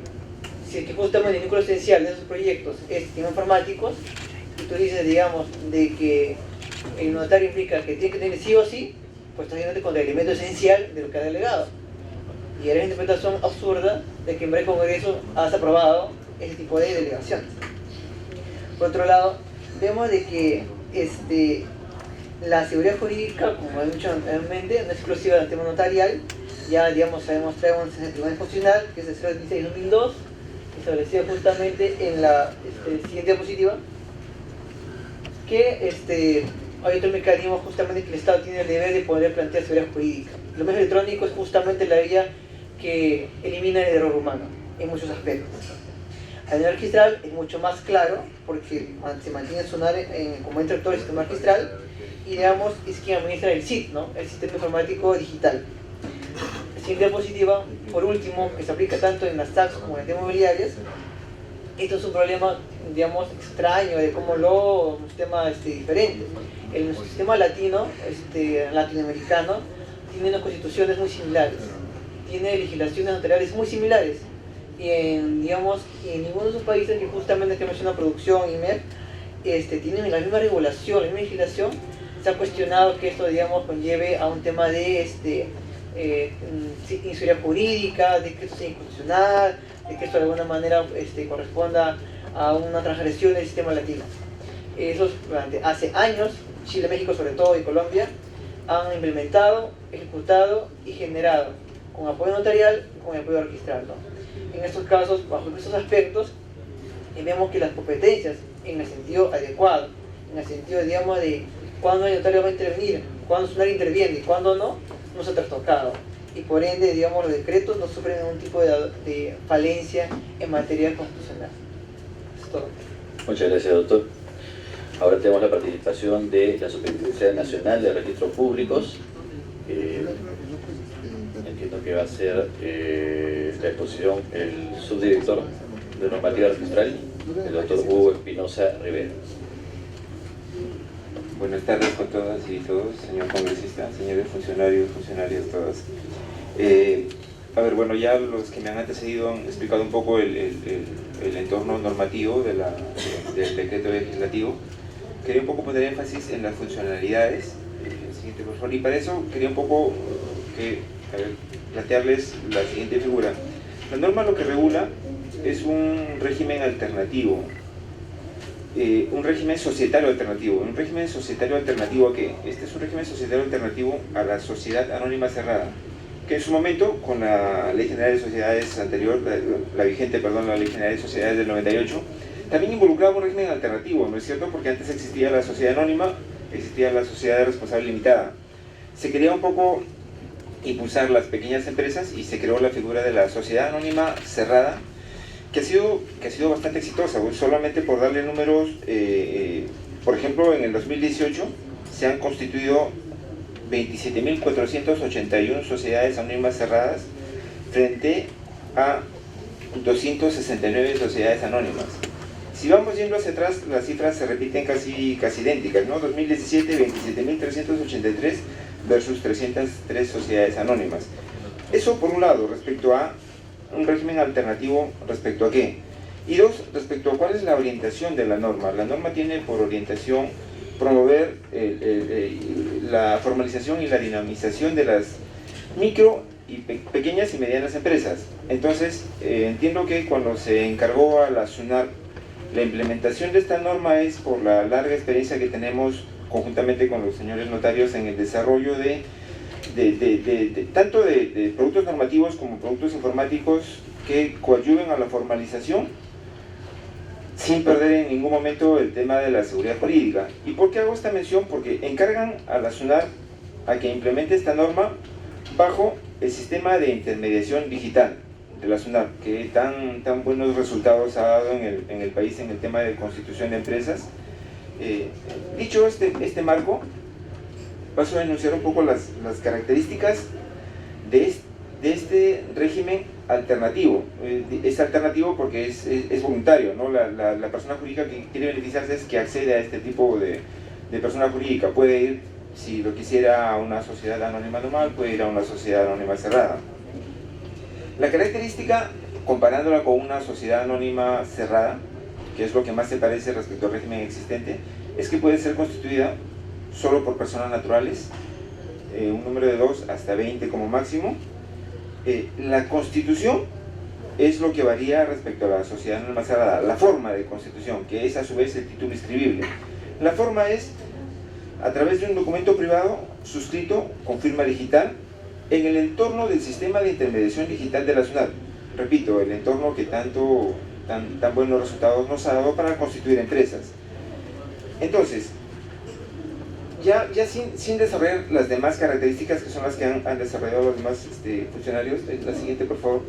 si es que justamente el vínculo esencial de esos proyectos es temas informáticos, y tú dices, digamos, de que el notario implica que tiene que tener sí o sí, pues estás yéndote contra el elemento esencial de lo que ha delegado. Y era una interpretación absurda de que en breve Congreso has aprobado ese tipo de delegaciones. Por otro lado, vemos de que La seguridad jurídica, como he dicho anteriormente, no es exclusiva del tema notarial. Ya, digamos, se ha demostrado en el Tribunal Constitucional, que es el 016-2002, establecido justamente en la siguiente diapositiva, que hay otro mecanismo justamente que el Estado tiene el deber de poder plantear seguridad jurídica. Lo medio electrónico es justamente la vía que elimina el error humano en muchos aspectos. A nivel registral es mucho más claro porque se mantiene su NAR como ente rector del sistema registral y, digamos, es quien administra el SID, ¿no? El Sistema Informático Digital. La siguiente diapositiva, por último, que se aplica tanto en las tax como en las inmobiliarias. Esto es un problema, digamos, extraño de cómo un sistema diferente. El sistema latino, latinoamericano, tiene unas constituciones muy similares, tiene legislaciones notariales muy similares, y en ninguno de esos países que justamente que menciona producción y MEP, tienen la misma regulación, la misma legislación. Se ha cuestionado que esto, digamos, conlleve a un tema de inseguridad jurídica, de que esto sea inconstitucional, de que esto de alguna manera corresponda a una transgresión del sistema latino. Hace años, Chile, México sobre todo y Colombia han implementado, ejecutado y generado con apoyo notarial y con apoyo registral, ¿no? En estos casos, bajo estos aspectos, vemos que las competencias en el sentido adecuado, en el sentido, digamos, de cuándo el notario va a intervenir, cuándo el notario interviene y cuándo no se ha trastocado. Y por ende, digamos, los decretos no sufren ningún tipo de falencia en materia constitucional. Eso es todo. Muchas gracias, doctor. Ahora tenemos la participación de la Superintendencia Nacional de Registros Públicos. Entiendo que va a ser la exposición el subdirector de normativa registral, el doctor Hugo Espinosa Rivera. Buenas tardes con todas y todos, señor congresista, señores funcionarias todas. Bueno, ya los que me han antecedido han explicado un poco el entorno normativo del decreto legislativo. Quería un poco poner énfasis en las funcionalidades, siguiente por favor, y para eso quería un poco plantearles la siguiente figura. La norma lo que regula es un régimen alternativo, un régimen societario alternativo. ¿Un régimen societario alternativo a qué? Este es un régimen societario alternativo a la sociedad anónima cerrada, que en su momento, con la Ley General de Sociedades anterior, la Ley General de Sociedades del 98, también involucraba un régimen alternativo, ¿no es cierto? Porque antes existía la sociedad anónima, existía la sociedad de responsabilidad limitada. Se quería un poco impulsar las pequeñas empresas y se creó la figura de la sociedad anónima cerrada, que ha sido bastante exitosa. Solamente por darle números, por ejemplo, en el 2018 se han constituido 27.481 sociedades anónimas cerradas frente a 269 sociedades anónimas. Si vamos yendo hacia atrás, las cifras se repiten casi idénticas, ¿no? 2017, 27.383 versus 303 sociedades anónimas. Eso por un lado, respecto a un régimen alternativo, ¿respecto a qué? Y dos, respecto a cuál es la orientación de la norma. La norma tiene por orientación promover la formalización y la dinamización de las micro y pequeñas y medianas empresas. Entonces, entiendo que cuando se encargó a la SUNAT la implementación de esta norma es por la larga experiencia que tenemos conjuntamente con los señores notarios en el desarrollo tanto de productos normativos como productos informáticos que coadyuven a la formalización sin perder en ningún momento el tema de la seguridad jurídica. ¿Y por qué hago esta mención? Porque encargan a la SUNAT a que implemente esta norma bajo el sistema de intermediación digital de la SUNAT, que tan buenos resultados ha dado en el país en el tema de constitución de empresas. Dicho este marco, paso a enunciar un poco las características de este régimen alternativo. Es alternativo porque es voluntario, ¿no? La persona jurídica que quiere beneficiarse es que accede a este tipo de persona jurídica. Puede ir, si lo quisiera, a una sociedad anónima normal, puede ir a una sociedad anónima cerrada. La característica, comparándola con una sociedad anónima cerrada, que es lo que más se parece respecto al régimen existente, es que puede ser constituida solo por personas naturales, un número de 2 hasta 20 como máximo. La constitución es lo que varía respecto a la sociedad anónima cerrada, la forma de constitución, que es a su vez el título inscribible. La forma es a través de un documento privado suscrito con firma digital en el entorno del sistema de intermediación digital de la SUNAT. Repito, el entorno que tan buenos resultados nos ha dado para constituir empresas. Entonces, ya sin desarrollar las demás características que son las que han desarrollado los demás funcionarios, la siguiente por favor.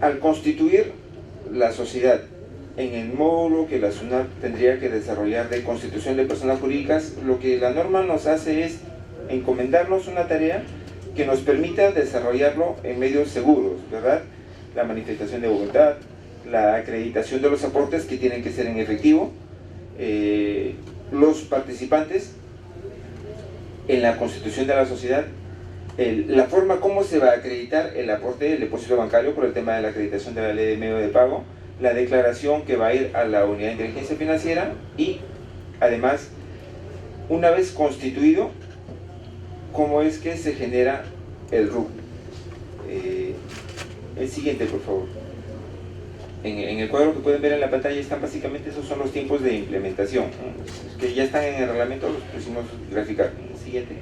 Al constituir la sociedad en el módulo que la SUNAT tendría que desarrollar de constitución de personas jurídicas, lo que la norma nos hace es encomendarnos una tarea que nos permita desarrollarlo en medios seguros, ¿verdad? La manifestación de voluntad, la acreditación de los aportes que tienen que ser en efectivo, los participantes en la constitución de la sociedad, la forma como se va a acreditar el aporte del depósito bancario por el tema de la acreditación de la ley de medio de pago, la declaración que va a ir a la unidad de inteligencia financiera y además, una vez constituido, cómo es que se genera el RUC. El siguiente, por favor. En el cuadro que pueden ver en la pantalla están básicamente esos son los tiempos de implementación, ¿no? Que ya están en el reglamento, los pusimos graficar. El siguiente.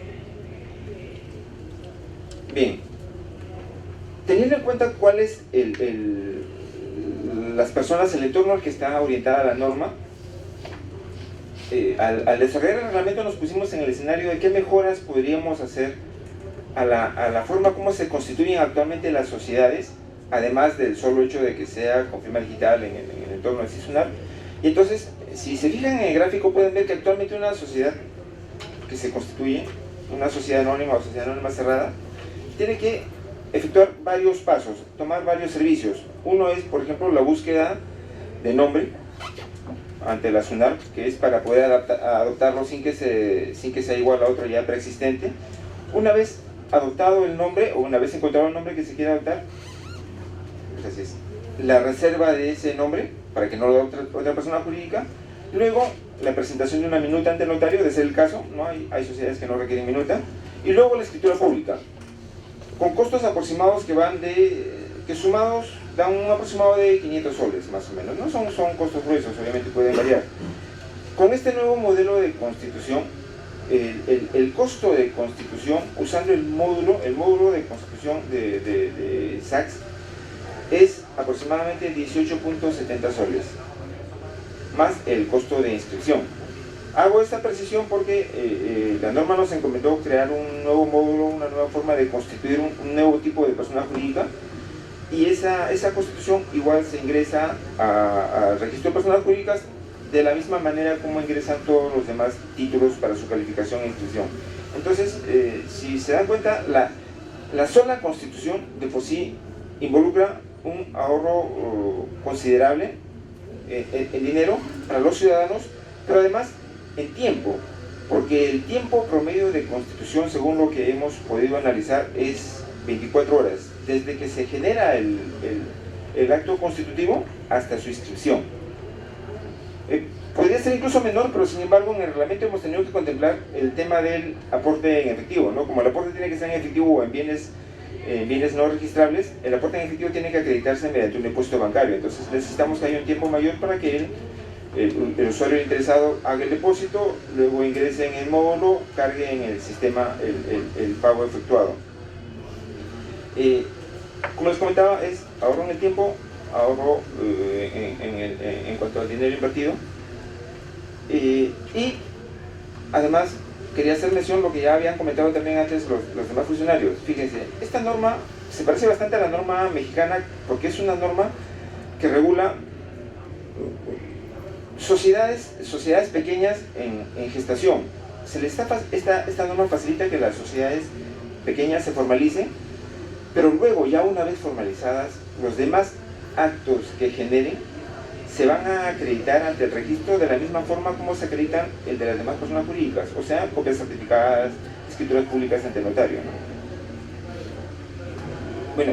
Bien. Teniendo en cuenta cuál es las personas, el entorno al que está orientada la norma, al desarrollar el reglamento nos pusimos en el escenario de qué mejoras podríamos hacer a la forma como se constituyen actualmente las sociedades, además del solo hecho de que sea con firma digital en el entorno de SUNAT. Y entonces, si se fijan en el gráfico, pueden ver que actualmente una sociedad que se constituye, una sociedad anónima o sociedad anónima cerrada, tiene que efectuar varios pasos, tomar varios servicios. Uno es, por ejemplo, la búsqueda de nombre ante la SUNAT, que es para poder adoptarlo sin que sea igual a otro ya preexistente. Una vez adoptado el nombre, o una vez encontrado el nombre que se quiere adoptar, pues así es, la reserva de ese nombre, para que no lo adopte otra persona jurídica. Luego, la presentación de una minuta ante el notario, de ser el caso, ¿no? Hay sociedades que no requieren minuta. Y luego la escritura pública, con costos aproximados que sumados dan un aproximado de 500 soles, más o menos. No son costos gruesos, obviamente pueden variar. Con este nuevo modelo de constitución, el costo de constitución, usando el módulo de constitución de SACS, es aproximadamente 18.70 soles, más el costo de inscripción. Hago esta precisión porque la norma nos encomendó crear un nuevo módulo, una nueva forma de constituir un nuevo tipo de persona jurídica, y esa constitución igual se ingresa al registro de personas jurídicas de la misma manera como ingresan todos los demás títulos para su calificación e inscripción. Entonces, si se dan cuenta, la sola constitución de por sí involucra un ahorro considerable en dinero para los ciudadanos, pero además en tiempo, porque el tiempo promedio de constitución, según lo que hemos podido analizar, es 24 horas, desde que se genera el acto constitutivo hasta su inscripción. Podría ser incluso menor, pero sin embargo en el reglamento hemos tenido que contemplar el tema del aporte en efectivo, ¿no? Como el aporte tiene que ser en efectivo o en bienes no registrables, el aporte en efectivo tiene que acreditarse mediante un depósito bancario. Entonces necesitamos que haya un tiempo mayor para que el usuario interesado haga el depósito, luego ingrese en el módulo, cargue en el sistema el pago efectuado. Como les comentaba, es ahorro en el tiempo, ahorro en cuanto al dinero invertido, y además quería hacer mención lo que ya habían comentado también antes los demás funcionarios. Fíjense, esta norma se parece bastante a la norma mexicana porque es una norma que regula sociedades pequeñas en gestación. Esta norma facilita que las sociedades pequeñas se formalicen, pero luego, ya una vez formalizadas, los demás actos que generen se van a acreditar ante el registro de la misma forma como se acreditan el de las demás personas jurídicas, o sea, copias certificadas, escrituras públicas ante el notario, ¿no? Bueno,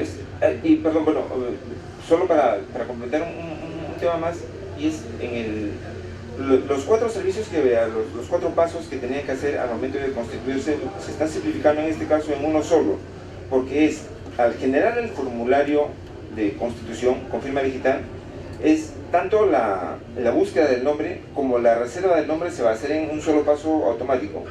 solo para completar un tema más, y es los 4 servicios que vea, los 4 pasos que tenían que hacer al momento de constituirse, se están simplificando en este caso en uno solo, porque es, al generar el formulario de constitución con firma digital, es tanto la búsqueda del nombre como la reserva del nombre se va a hacer en un solo paso automático,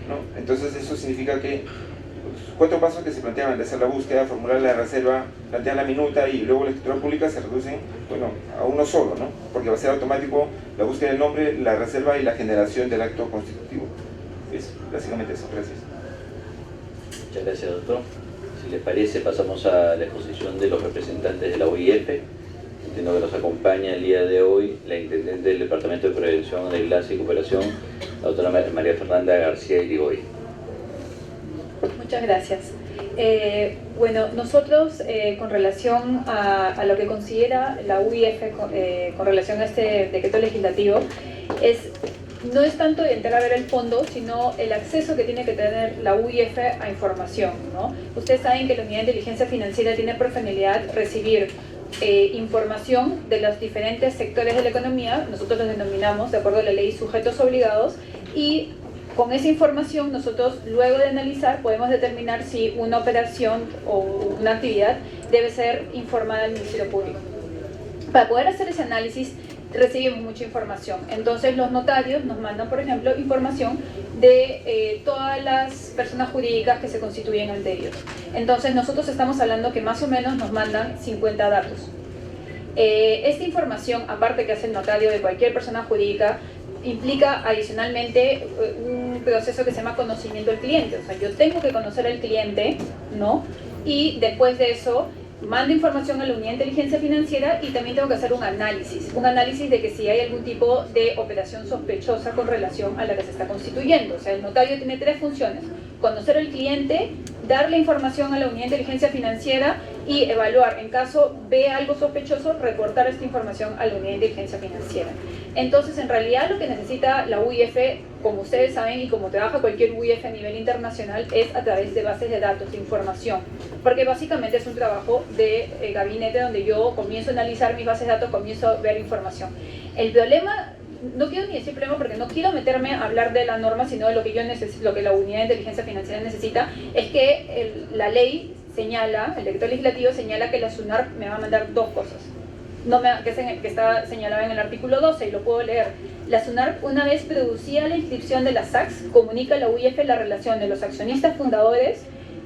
¿no? Entonces eso significa que los 4 pasos que se planteaban de hacer la búsqueda, formular la reserva, plantear la minuta y luego la escritura pública se reducen, bueno, a uno solo, ¿no? Porque va a ser automático la búsqueda del nombre, la reserva y la generación del acto constitutivo. Es básicamente eso. Gracias. Muchas gracias, doctor. Si les parece, pasamos a la exposición de los representantes de la UIF. Entiendo que nos acompaña el día de hoy la intendente del Departamento de Prevención de Enlace y Cooperación, la doctora María Fernanda García Irigoyen. Muchas gracias. Bueno, nosotros con relación a lo que considera la UIF con relación a este decreto legislativo, no es tanto entrar a ver el fondo, sino el acceso que tiene que tener la UIF a información, ¿no? Ustedes saben que la Unidad de Inteligencia Financiera tiene por finalidad recibir información de los diferentes sectores de la economía, nosotros los denominamos, de acuerdo a la ley, sujetos obligados, y con esa información nosotros, luego de analizar, podemos determinar si una operación o una actividad debe ser informada al Ministerio Público. Para poder hacer ese análisis, recibimos mucha información. Entonces los notarios nos mandan, por ejemplo, información de todas las personas jurídicas que se constituyen ante ellos. Entonces nosotros estamos hablando que más o menos nos mandan 50 datos. Esta información, aparte que hace el notario de cualquier persona jurídica, implica adicionalmente un proceso que se llama conocimiento del cliente. O sea, yo tengo que conocer al cliente, ¿no? Y después de eso mando información a la Unidad de Inteligencia Financiera y también tengo que hacer un análisis de que si hay algún tipo de operación sospechosa con relación a la que se está constituyendo. O sea, el notario tiene 3 funciones: conocer al cliente, darle información a la Unidad de Inteligencia Financiera y evaluar. En caso ve algo sospechoso, reportar esta información a la Unidad de Inteligencia Financiera. Entonces, en realidad lo que necesita la UIF, como ustedes saben y como trabaja cualquier UIF a nivel internacional, es a través de bases de datos, de información, porque básicamente es un trabajo de gabinete donde yo comienzo a analizar mis bases de datos, comienzo a ver información. El problema, no quiero ni decir problema porque no quiero meterme a hablar de la norma, sino de lo que yo necesito, lo que la Unidad de Inteligencia Financiera necesita, es que la ley señala, el decreto legislativo señala que la SUNARP me va a mandar 2 cosas. Que está señalado en el artículo 12 y lo puedo leer. La SUNARP, una vez producida la inscripción de las SACs, comunica a la UIF la relación de los accionistas fundadores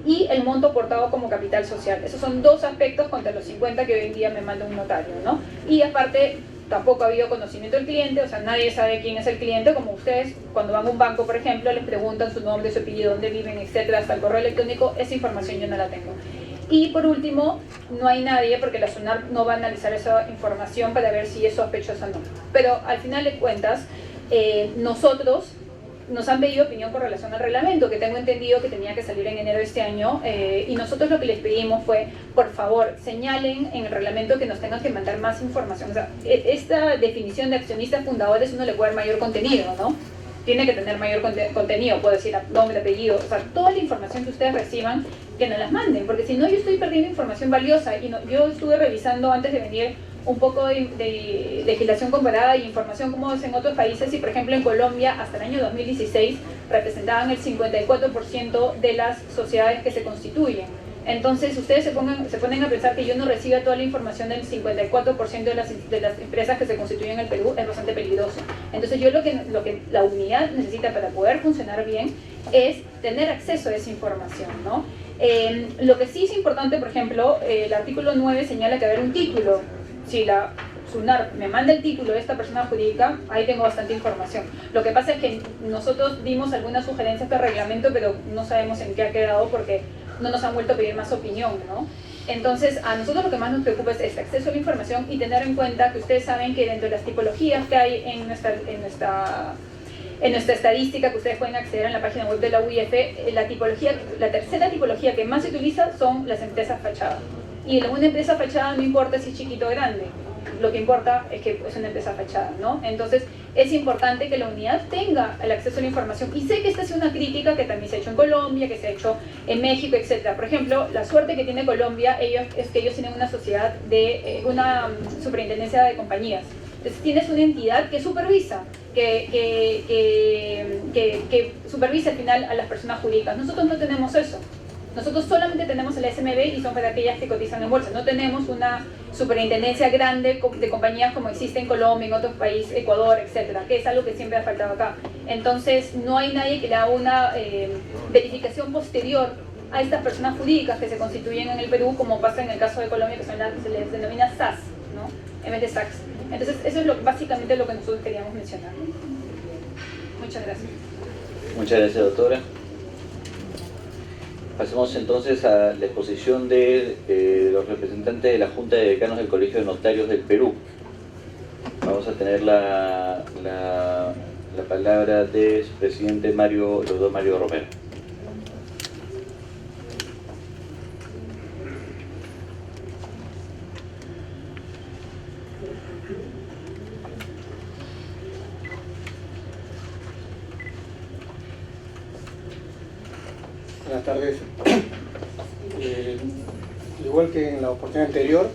y el monto aportado como capital social. Esos son 2 aspectos contra los 50 que hoy en día me manda un notario, ¿no? Y aparte, tampoco ha habido conocimiento del cliente, o sea, nadie sabe quién es el cliente, como ustedes cuando van a un banco, por ejemplo, les preguntan su nombre, su apellido, dónde viven, etcétera, hasta el correo electrónico. Esa información yo no la tengo. Y por último, no hay nadie, porque la SUNARP no va a analizar esa información para ver si es sospechosa o no. Pero al final de cuentas, nosotros nos han pedido opinión con relación al reglamento, que tengo entendido que tenía que salir en enero de este año, y nosotros lo que les pedimos fue, por favor, señalen en el reglamento que nos tengan que mandar más información. O sea, esta definición de accionistas fundadores uno le puede dar mayor contenido, ¿no? Tiene que tener mayor contenido, puedo decir nombre, apellido, o sea, toda la información que ustedes reciban, que nos las manden, porque si no yo estoy perdiendo información valiosa. Y no, yo estuve revisando antes de venir un poco de legislación comparada y información como es en otros países, y por ejemplo en Colombia hasta el año 2016 representaban el 54% de las sociedades que se constituyen. Entonces ustedes se ponen a pensar que yo no reciba toda la información del 54% de las empresas que se constituyen en el Perú, es bastante peligroso. Entonces yo lo que la unidad necesita para poder funcionar bien es tener acceso a esa información, ¿no? Lo que sí es importante, por ejemplo, el artículo 9 señala que haber un título. Si la SUNARP me manda el título de esta persona jurídica, ahí tengo bastante información. Lo que pasa es que nosotros dimos algunas sugerencias de reglamento, pero no sabemos en qué ha quedado porque no nos han vuelto a pedir más opinión, ¿no? Entonces, a nosotros lo que más nos preocupa es este acceso a la información y tener en cuenta que ustedes saben que dentro de las tipologías que hay en nuestra estadística, que ustedes pueden acceder en la página web de la UIF, la tercera tipología que más se utiliza son las empresas fachada. Y una empresa fachada no importa si es chiquito o grande, lo que importa es que es una empresa fachada, ¿no? Entonces es importante que la unidad tenga el acceso a la información, y sé que esta es una crítica que también se ha hecho en Colombia, que se ha hecho en México, etc. Por ejemplo, la suerte que tiene Colombia es que ellos tienen una sociedad una superintendencia de compañías. Entonces tienes una entidad que supervisa, que supervisa al final a las personas jurídicas. Nosotros no tenemos eso. Nosotros solamente tenemos el SMB y son para aquellas que cotizan en bolsa. No tenemos una superintendencia grande de compañías como existe en Colombia, en otros países, Ecuador, etcétera, que es algo que siempre ha faltado acá. Entonces, no hay nadie que le haga una verificación posterior a estas personas jurídicas que se constituyen en el Perú, como pasa en el caso de Colombia, que son las que se les denomina SAS, ¿no? En vez de SACS. Entonces, eso es básicamente lo que nosotros queríamos mencionar. Muchas gracias. Muchas gracias, doctora. Pasemos entonces a la exposición de los representantes de la Junta de Decanos del Colegio de Notarios del Perú. Vamos a tener la palabra de su presidente doctor Mario Romero. Buenas tardes. Igual que en la oportunidad anterior,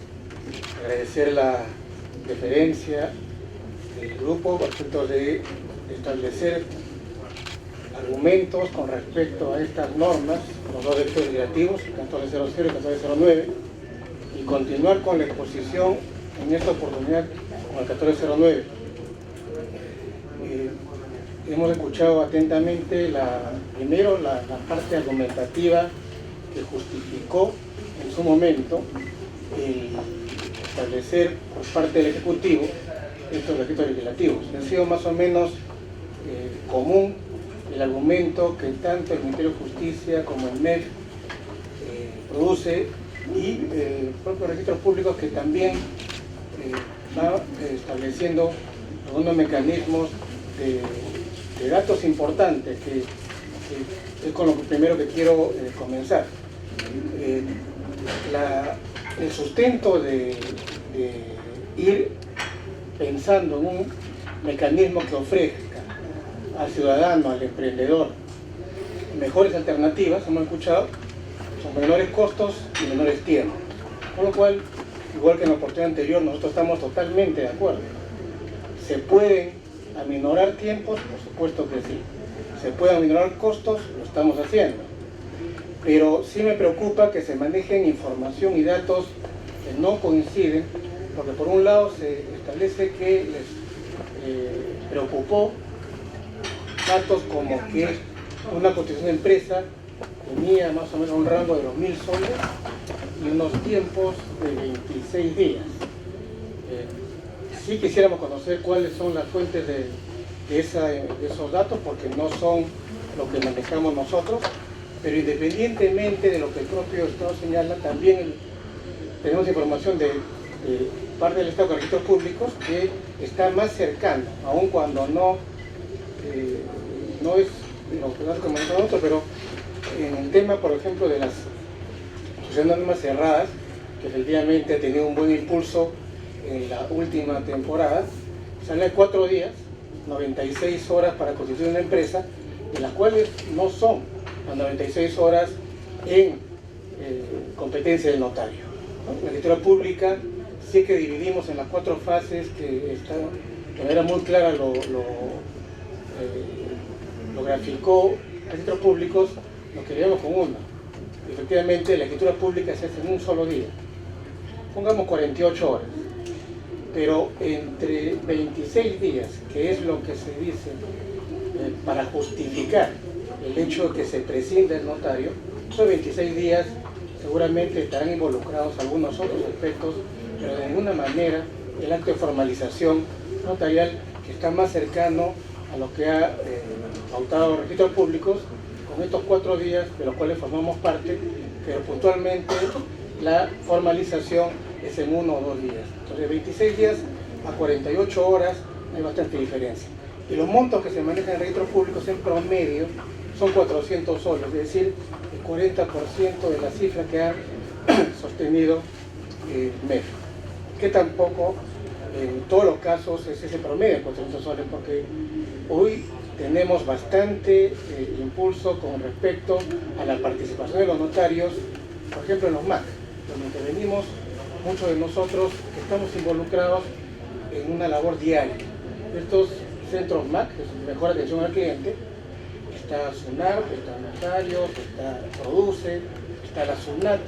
agradecer la deferencia del grupo respecto de establecer argumentos con respecto a estas normas, los dos derechos legislativos, 1400 y 1409, y continuar con la exposición en esta oportunidad con el 1409. Hemos escuchado atentamente primero la parte argumentativa que justificó en su momento el establecer por parte del Ejecutivo estos requisitos legislativos. Ha sido más o menos común el argumento que tanto el Ministerio de Justicia como el MEF produce y propios registros públicos que también va estableciendo algunos mecanismos de datos importantes que es con lo primero que quiero comenzar. El sustento de ir pensando en un mecanismo que ofrezca al ciudadano, al emprendedor, mejores alternativas, hemos escuchado, son menores costos y menores tiempos. Con lo cual, igual que en la oportunidad anterior, nosotros estamos totalmente de acuerdo. ¿Se pueden aminorar tiempos? Por supuesto que sí. ¿Se pueden aminorar costos? Lo estamos haciendo. Pero sí me preocupa que se manejen información y datos que no coinciden, porque por un lado se establece que les preocupó datos como que una cotización de empresa tenía más o menos un rango de 2.000 soles y unos tiempos de 26 días. Sí quisiéramos conocer cuáles son las fuentes de esos datos, porque no son lo que manejamos nosotros, pero independientemente de lo que el propio Estado señala, también tenemos información de parte del Estado de registros públicos que está más cercano, aun cuando no es lo que manejamos nosotros, pero en el tema, por ejemplo, de las asociaciones anónimas cerradas, que efectivamente ha tenido un buen impulso en la última temporada, sale 4 días, 96 horas para constituir una empresa, de las cuales no son las 96 horas en competencia del notario, ¿no? La escritura pública sí que dividimos en las 4 fases que están de manera muy clara lo graficó registros públicos, nos queríamos con una. Efectivamente, la escritura pública se hace en un solo día. Pongamos 48 horas. Pero entre 26 días, que es lo que se dice para justificar el hecho de que se prescinda el notario, esos 26 días seguramente estarán involucrados algunos otros aspectos, pero de ninguna manera el acto de formalización notarial, que está más cercano a lo que ha pautado registros públicos, con estos 4 días de los cuales formamos parte, pero puntualmente la formalización es en 1 o 2 días. Entonces, 26 días a 48 horas hay bastante diferencia. Y los montos que se manejan en registros públicos en promedio son 400 soles, es decir, el 40% de la cifra que ha sostenido MEF. Que tampoco en todos los casos es ese promedio de 400 soles, porque hoy tenemos bastante impulso con respecto a la participación de los notarios, por ejemplo en los MAC, donde intervenimos muchos de nosotros que estamos involucrados en una labor diaria. Estos centros MAC, que es mejor atención al cliente, está SUNAR, está Notarios, está Produce, está la SUNAT,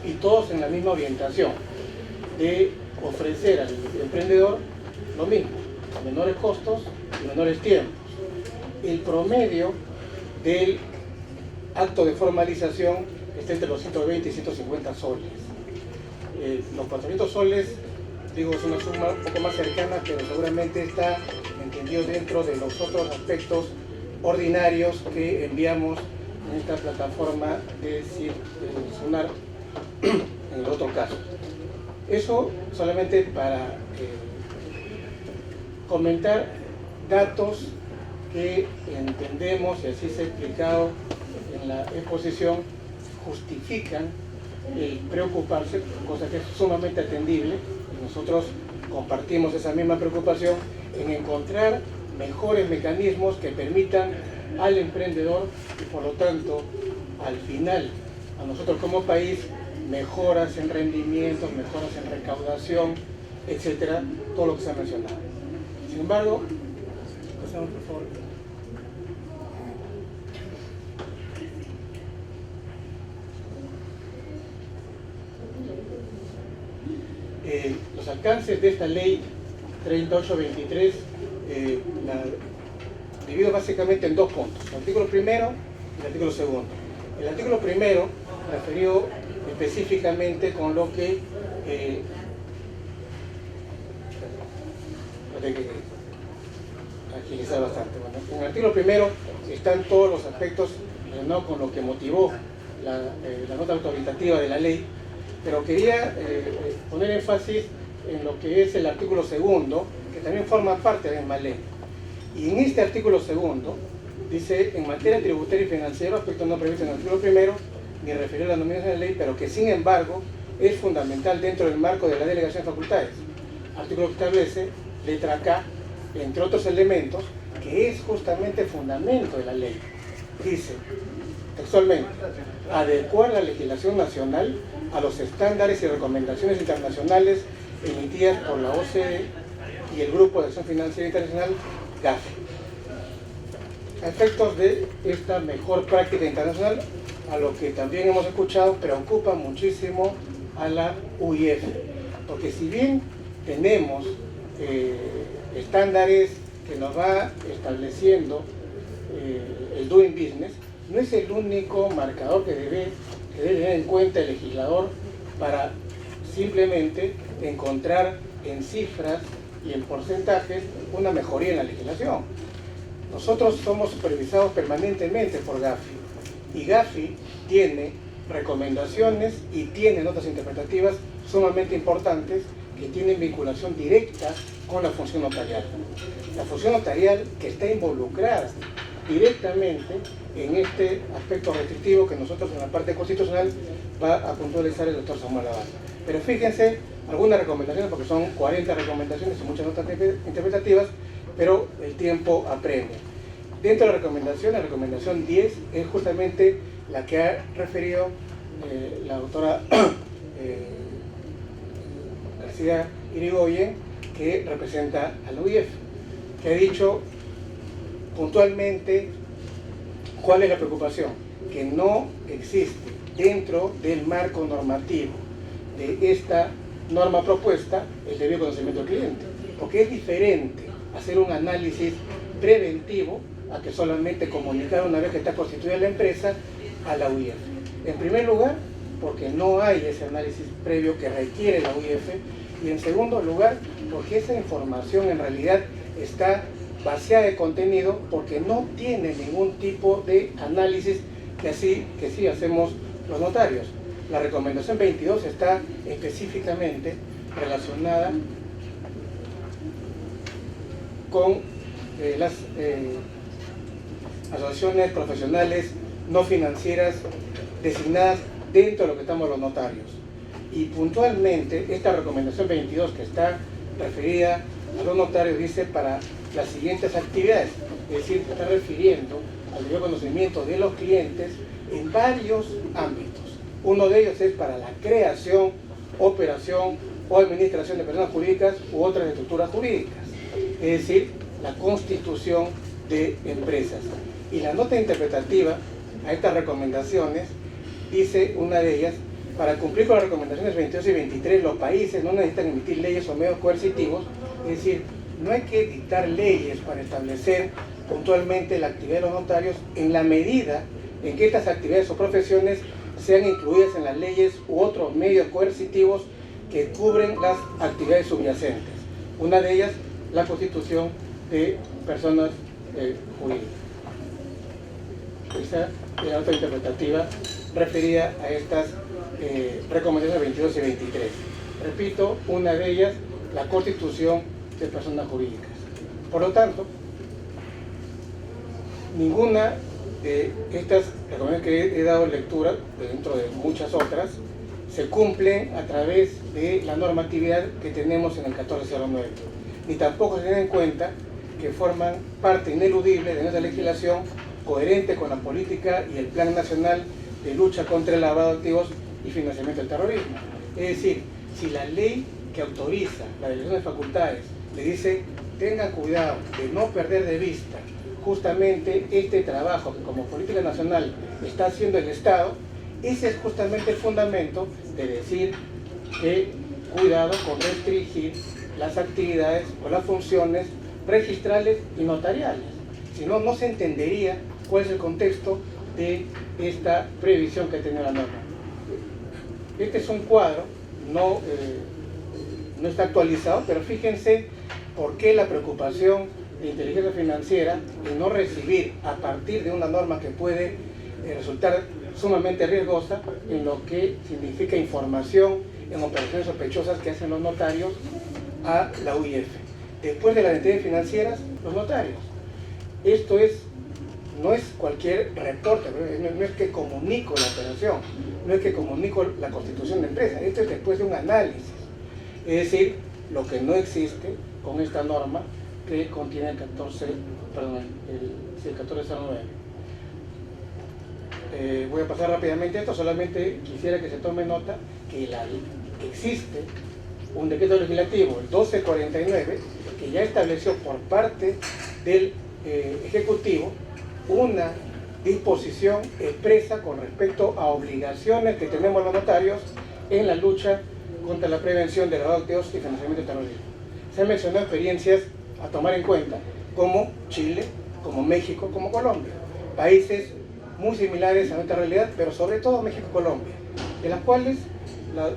y todos en la misma orientación de ofrecer al emprendedor lo mismo, menores costos y menores tiempos. El promedio del acto de formalización está entre los 120 y 150 soles. Los 400 soles, digo, es una suma un poco más cercana, pero seguramente está entendido dentro de los otros aspectos ordinarios que enviamos en esta plataforma de SUNAR en el otro caso. Eso solamente para comentar datos que entendemos, y así se ha explicado en la exposición, justifican el preocuparse, cosa que es sumamente atendible, y nosotros compartimos esa misma preocupación en encontrar mejores mecanismos que permitan al emprendedor y por lo tanto al final a nosotros como país mejoras en rendimientos, mejoras en recaudación, etcétera, todo lo que se ha mencionado. Sin embargo, pasamos por favor. Los alcances de esta ley 3823 la divido básicamente en dos puntos, el artículo primero y el artículo segundo. El artículo primero referido específicamente con lo que agilizar bastante. Bueno, en el artículo primero están todos los aspectos relacionados con lo que motivó la nota autoritativa de la ley, pero quería poner énfasis en lo que es el artículo segundo, que también forma parte de la misma ley. Y en este artículo segundo dice: en materia tributaria y financiera, aspecto no previsto en el artículo primero, ni referido a la nominación de la ley, pero que sin embargo es fundamental dentro del marco de la delegación de facultades. Artículo que establece, letra K, entre otros elementos, que es justamente fundamento de la ley. Dice textualmente: adecuar la legislación nacional a los estándares y recomendaciones internacionales emitidas por la OCDE y el Grupo de Acción Financiera Internacional, GAFI. A efectos de esta mejor práctica internacional, a lo que también hemos escuchado, preocupa muchísimo a la UIF, porque si bien tenemos estándares que nos va estableciendo el Doing Business, no es el único marcador que debe tener en cuenta el legislador para simplemente encontrar en cifras y en porcentajes una mejoría en la legislación. Nosotros somos supervisados permanentemente por GAFI, y GAFI tiene recomendaciones y tiene notas interpretativas sumamente importantes que tienen vinculación directa con la función notarial. La función notarial que está involucrada directamente en este aspecto restrictivo que nosotros en la parte constitucional va a puntualizar el doctor Samuel Laval. Pero fíjense algunas recomendaciones, porque son 40 recomendaciones y muchas notas interpretativas, pero el tiempo apremia. Dentro de la recomendación 10 es justamente la que ha referido la doctora García Irigoyen, que representa a la UIF, que ha dicho puntualmente cuál es la preocupación: que no existe dentro del marco normativo de esta norma propuesta el debido conocimiento del cliente, porque es diferente hacer un análisis preventivo a que solamente comunicar una vez que está constituida la empresa a la UIF. En primer lugar, porque no hay ese análisis previo que requiere la UIF, y en segundo lugar, porque esa información en realidad está vaciada de contenido, porque no tiene ningún tipo de análisis que sí hacemos los notarios. La recomendación 22 está específicamente relacionada con las asociaciones profesionales no financieras designadas dentro de lo que estamos los notarios. Y puntualmente esta recomendación 22, que está referida a los notarios, dice para las siguientes actividades, es decir, se está refiriendo al debido conocimiento de los clientes en varios ámbitos. Uno de ellos es para la creación, operación o administración de personas jurídicas u otras estructuras jurídicas, es decir, la constitución de empresas. Y la nota interpretativa a estas recomendaciones dice una de ellas: para cumplir con las recomendaciones 22 y 23, los países no necesitan emitir leyes o medios coercitivos, es decir, no hay que dictar leyes para establecer puntualmente la actividad de los notarios en la medida en que estas actividades o profesiones sean incluidas en las leyes u otros medios coercitivos que cubren las actividades subyacentes. Una de ellas, la constitución de personas jurídicas. Esa es la otra interpretativa referida a estas recomendaciones 22 y 23. Repito, una de ellas, la constitución de personas jurídicas. Por lo tanto, ninguna de estas recomendaciones que he dado lectura, dentro de muchas otras, se cumplen a través de la normatividad que tenemos en el 1409, ni tampoco se tiene en cuenta que forman parte ineludible de nuestra legislación coherente con la política y el Plan Nacional de Lucha contra el Lavado de Activos y Financiamiento del Terrorismo. Es decir, si la ley que autoriza la delegación de facultades le dice: tengan cuidado de no perder de vista justamente este trabajo que como política nacional está haciendo el Estado, ese es justamente el fundamento de decir que cuidado con restringir las actividades o las funciones registrales y notariales. Si no, no se entendería cuál es el contexto de esta previsión que tiene la norma. Este es un cuadro, no está actualizado, pero fíjense por qué la preocupación de inteligencia financiera en no recibir a partir de una norma que puede resultar sumamente riesgosa en lo que significa información en operaciones sospechosas que hacen los notarios a la UIF. Después de las entidades financieras, los notarios. Esto no es cualquier reporte, no es que comunico la operación, no es que comunico la constitución de empresa, esto es después de un análisis. Es decir, lo que no existe con esta norma que contiene el 1409. Voy a pasar rápidamente esto, solamente quisiera que se tome nota que existe un decreto legislativo, el 1249, que ya estableció por parte del Ejecutivo una disposición expresa con respecto a obligaciones que tenemos los notarios en la lucha contra la prevención de lavado de activos y financiamiento del terrorismo. Se han mencionado experiencias a tomar en cuenta, como Chile, como México, como Colombia, países muy similares a nuestra realidad, pero sobre todo México y Colombia, de las cuales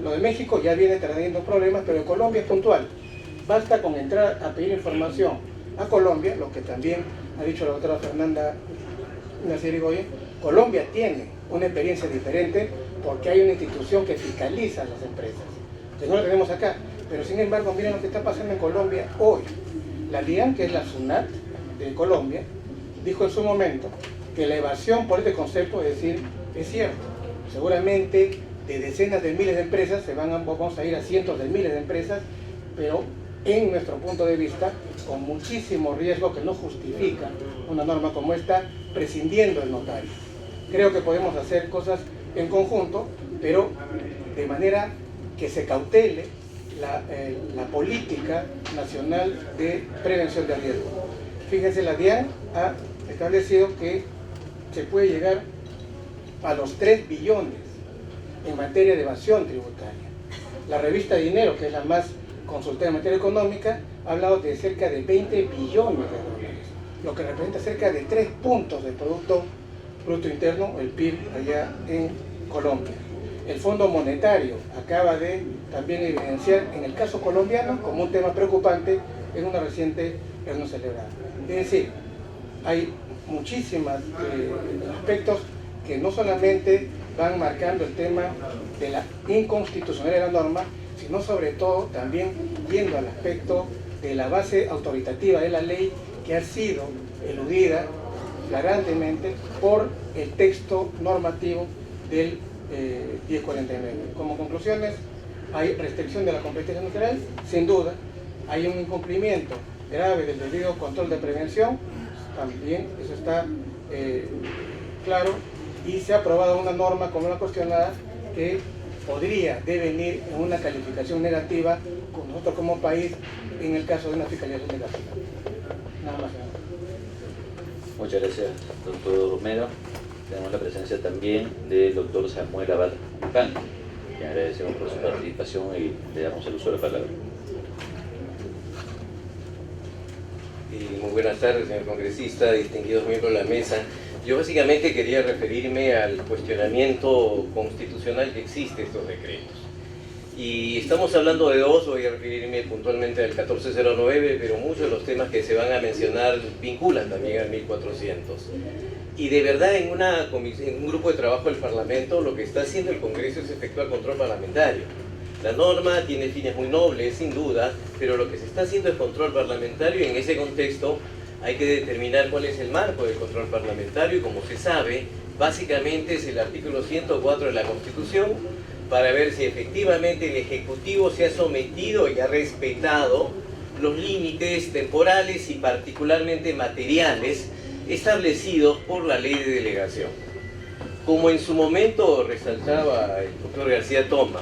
lo de México ya viene trayendo problemas, pero de Colombia es puntual. Basta con entrar a pedir información a Colombia, lo que también ha dicho la doctora Fernanda Nacirigoyen. Colombia tiene una experiencia diferente porque hay una institución que fiscaliza a las empresas, que no lo tenemos acá, pero sin embargo miren lo que está pasando en Colombia hoy. La DIAN, que es la SUNAT de Colombia, dijo en su momento que la evasión por este concepto, es decir, es cierto, seguramente de decenas de miles de empresas vamos a ir a cientos de miles de empresas, pero en nuestro punto de vista, con muchísimo riesgo que no justifica una norma como esta, prescindiendo del notario. Creo que podemos hacer cosas en conjunto, pero de manera que se cautele la política nacional de prevención de riesgo. Fíjense, la DIAN ha establecido que se puede llegar a los 3 billones en materia de evasión tributaria. La revista Dinero, que es la más consultada en materia económica, ha hablado de cerca de 20 billones de dólares, lo que representa cerca de 3 puntos del Producto Bruto Interno, el PIB, allá en Colombia. El Fondo Monetario acaba de también evidenciar en el caso colombiano como un tema preocupante en una reciente reunión celebrada. Es decir, hay muchísimos aspectos que no solamente van marcando el tema de la inconstitucionalidad de la norma, sino sobre todo también yendo al aspecto de la base autoritativa de la ley, que ha sido eludida flagrantemente por el texto normativo del 1049. Como conclusiones, hay restricción de la competencia nacional, sin duda, hay un incumplimiento grave del debido control de prevención, también eso está claro, y se ha aprobado una norma como la cuestionada que podría devenir en una calificación negativa con nosotros como país en el caso de una fiscalización negativa. Nada más. Muchas gracias, doctor Romero. tenemos la presencia también del doctor Samuel Abad Pan, que agradecemos por su participación y le damos el uso de la palabra. Muy buenas tardes, señor congresista, distinguidos miembros de la mesa. Yo básicamente quería referirme al cuestionamiento constitucional que existe estos decretos. Y estamos hablando de dos, voy a referirme puntualmente al 1409, pero muchos de los temas que se van a mencionar vinculan también al 1400. Y de verdad en un grupo de trabajo del Parlamento lo que está haciendo el Congreso es efectuar control parlamentario. La norma tiene fines muy nobles, sin duda, pero lo que se está haciendo es control parlamentario y en ese contexto hay que determinar cuál es el marco del control parlamentario y como se sabe, básicamente es el artículo 104 de la Constitución para ver si efectivamente el Ejecutivo se ha sometido y ha respetado los límites temporales y particularmente materiales establecidos por la ley de delegación. Como en su momento resaltaba el doctor García Toma,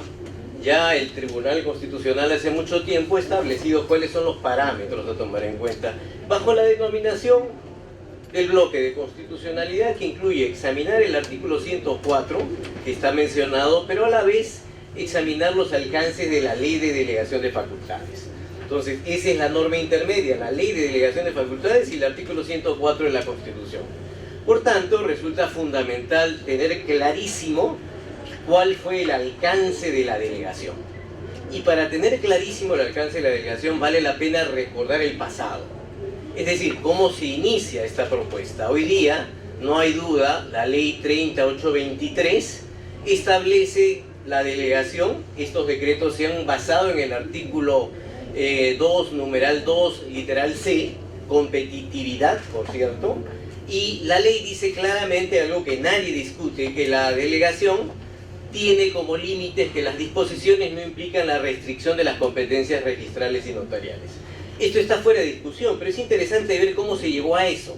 ya el Tribunal Constitucional hace mucho tiempo ha establecido cuáles son los parámetros a tomar en cuenta, bajo la denominación del bloque de constitucionalidad que incluye examinar el artículo 104, que está mencionado, pero a la vez examinar los alcances de la ley de delegación de facultades. Entonces, esa es la norma intermedia, la ley de delegación de facultades y el artículo 104 de la Constitución. Por tanto, resulta fundamental tener clarísimo cuál fue el alcance de la delegación. Y para tener clarísimo el alcance de la delegación vale la pena recordar el pasado. Es decir, cómo se inicia esta propuesta. Hoy día, no hay duda, la ley 30823 establece la delegación. Estos decretos se han basado en el artículo 2, numeral 2, literal C, competitividad, por cierto. Y la ley dice claramente algo que nadie discute, que la delegación tiene como límites que las disposiciones no implican la restricción de las competencias registrales y notariales. Esto está fuera de discusión, pero es interesante ver cómo se llegó a eso,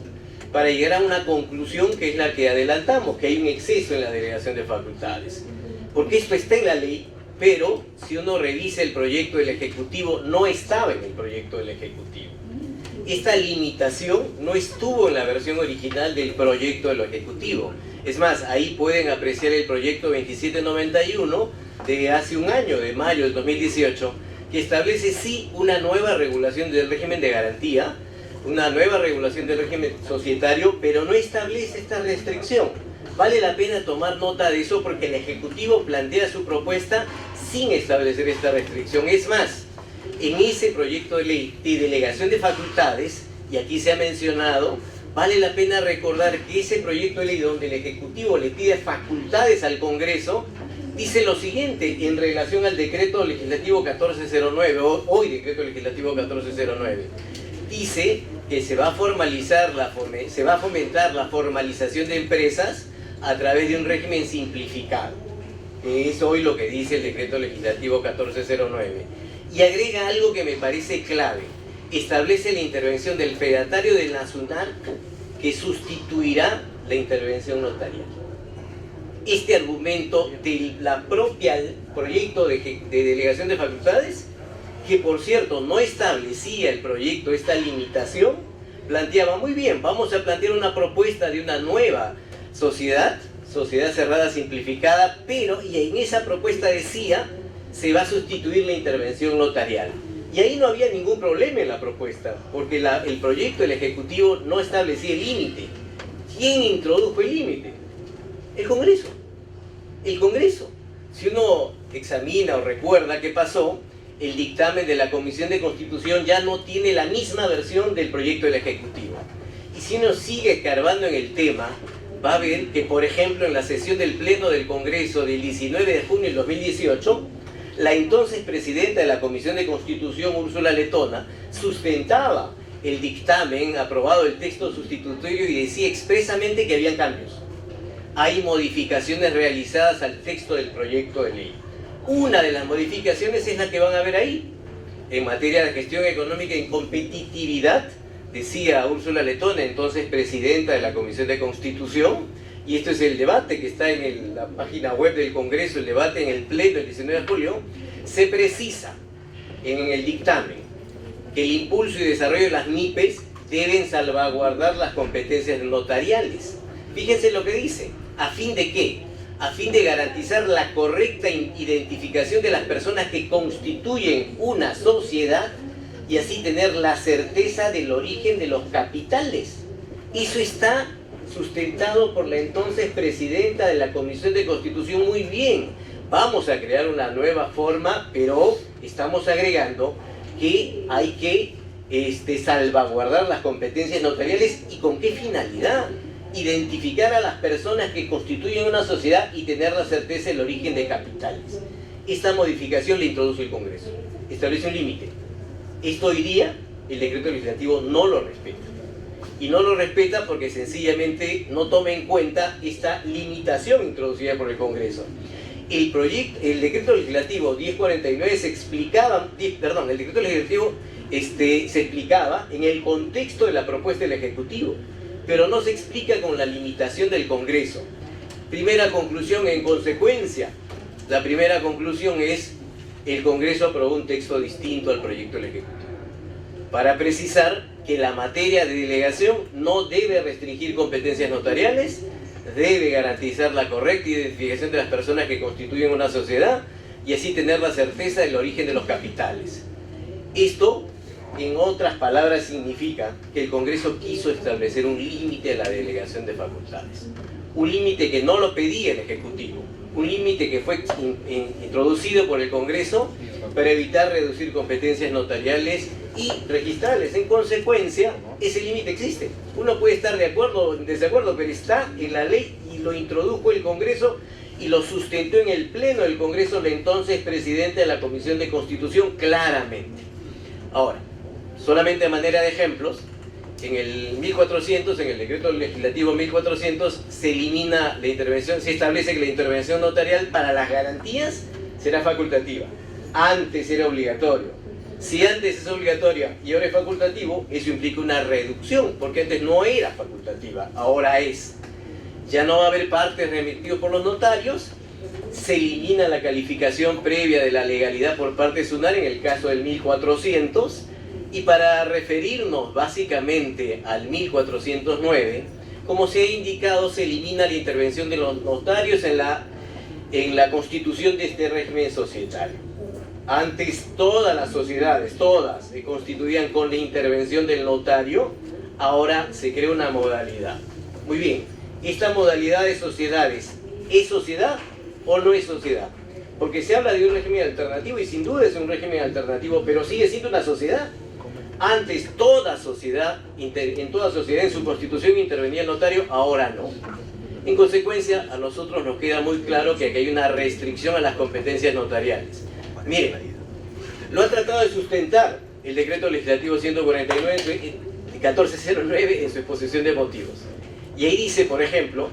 para llegar a una conclusión que es la que adelantamos, que hay un exceso en la delegación de facultades. Porque esto está en la ley, pero si uno revisa el proyecto del Ejecutivo, no estaba en el proyecto del Ejecutivo. Esta limitación no estuvo en la versión original del proyecto del Ejecutivo. Es más, ahí pueden apreciar el proyecto 2791 de hace un año, de mayo del 2018, que establece sí una nueva regulación del régimen de garantía, una nueva regulación del régimen societario, pero no establece esta restricción. Vale la pena tomar nota de eso porque el Ejecutivo plantea su propuesta sin establecer esta restricción. Es más, en ese proyecto de ley de delegación de facultades, y aquí se ha mencionado, vale la pena recordar que ese proyecto de ley donde el Ejecutivo le pide facultades al Congreso, dice lo siguiente en relación al decreto legislativo 1409, hoy decreto legislativo 1409. Dice que se va a fomentar la formalización de empresas a través de un régimen simplificado, que es hoy lo que dice el decreto legislativo 1409. Y agrega algo que me parece clave. Establece la intervención del fedatario de la SUNAT que sustituirá la intervención notarial. Este argumento de la propia proyecto de delegación de facultades, que por cierto no establecía el proyecto esta limitación, planteaba muy bien, vamos a plantear una propuesta de una nueva sociedad cerrada simplificada, pero y en esa propuesta decía se va a sustituir la intervención notarial. Y ahí no había ningún problema en la propuesta, porque el proyecto del Ejecutivo no establecía el límite. ¿Quién introdujo el límite? El Congreso. El Congreso. Si uno examina o recuerda qué pasó, el dictamen de la Comisión de Constitución ya no tiene la misma versión del proyecto del Ejecutivo. Y si uno sigue escarbando en el tema, va a ver que, por ejemplo, en la sesión del Pleno del Congreso del 19 de junio del 2018, la entonces presidenta de la Comisión de Constitución, Úrsula Letona, sustentaba el dictamen, aprobado el texto sustitutorio y decía expresamente que habían cambios. Hay modificaciones realizadas al texto del proyecto de ley. Una de las modificaciones es la que van a ver ahí. En materia de gestión económica y competitividad, decía Úrsula Letona, entonces presidenta de la Comisión de Constitución, y esto es el debate que está en la página web del Congreso, el debate en el Pleno el 19 de julio, se precisa en el dictamen que el impulso y desarrollo de las MIPES deben salvaguardar las competencias notariales. Fíjense lo que dice. ¿A fin de qué? A fin de garantizar la correcta identificación de las personas que constituyen una sociedad y así tener la certeza del origen de los capitales. Eso está sustentado por la entonces presidenta de la Comisión de Constitución muy bien. Vamos a crear una nueva forma, pero estamos agregando que hay que salvaguardar las competencias notariales. ¿Y con qué finalidad? Identificar a las personas que constituyen una sociedad y tener la certeza del origen de capitales. Esta modificación la introduce el Congreso. Establece un límite. Esto hoy día el decreto legislativo no lo respeta. Y no lo respeta porque sencillamente no toma en cuenta esta limitación introducida por el Congreso. El decreto legislativo 1049 se explicaba en el contexto de la propuesta del Ejecutivo, pero no se explica con la limitación del Congreso. Primera conclusión en consecuencia. La primera conclusión es: el Congreso aprobó un texto distinto al proyecto del Ejecutivo, para precisar que la materia de delegación no debe restringir competencias notariales, debe garantizar la correcta identificación de las personas que constituyen una sociedad y así tener la certeza del origen de los capitales. Esto, en otras palabras, significa que el Congreso quiso establecer un límite a la delegación de facultades. Un límite que no lo pedía el Ejecutivo, un límite que fue introducido por el Congreso para evitar reducir competencias notariales y registrales. En consecuencia, ese límite existe. Uno puede estar de acuerdo o en desacuerdo, pero está en la ley y lo introdujo el Congreso y lo sustentó en el Pleno del Congreso el entonces presidente de la Comisión de Constitución claramente. Ahora, solamente a manera de ejemplos, en el 1400, en el decreto legislativo 1400, se elimina la intervención, se establece que la intervención notarial para las garantías será facultativa. Antes era obligatorio. Si antes es obligatoria y ahora es facultativo, eso implica una reducción, porque antes no era facultativa, ahora es. Ya no va a haber partes remitidos por los notarios, se elimina la calificación previa de la legalidad por parte de SUNAR en el caso del 1400, y para referirnos básicamente al 1409, como se ha indicado, se elimina la intervención de los notarios en la constitución de este régimen societario. Antes todas las sociedades, todas, se constituían con la intervención del notario, ahora se crea una modalidad. Muy bien, esta modalidad de sociedades, ¿es sociedad o no es sociedad? Porque se habla de un régimen alternativo y sin duda es un régimen alternativo, pero sigue siendo una sociedad. Antes toda sociedad, en toda sociedad en su constitución intervenía el notario, ahora no. En consecuencia, a nosotros nos queda muy claro que aquí hay una restricción a las competencias notariales. Miren, lo ha tratado de sustentar el decreto legislativo 1409 en su exposición de motivos. Y ahí dice, por ejemplo,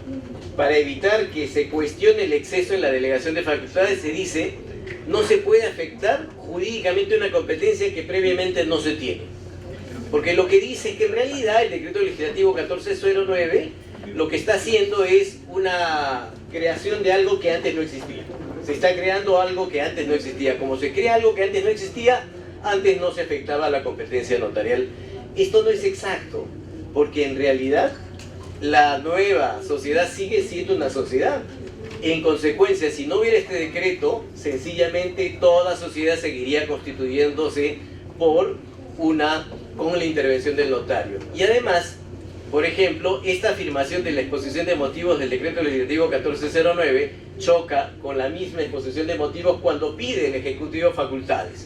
para evitar que se cuestione el exceso en la delegación de facultades, se dice: no se puede afectar jurídicamente una competencia que previamente no se tiene. Porque lo que dice es que en realidad el decreto legislativo 1409 lo que está haciendo es una creación de algo que antes no existía. Se está creando algo que antes no existía. Como se crea algo que antes no existía, antes no se afectaba la competencia notarial. Esto no es exacto, porque en realidad la nueva sociedad sigue siendo una sociedad. En consecuencia, si no hubiera este decreto, sencillamente toda sociedad seguiría constituyéndose con la intervención del notario. Y además, por ejemplo, esta afirmación de la exposición de motivos del decreto legislativo 1409 choca con la misma exposición de motivos cuando pide el Ejecutivo facultades.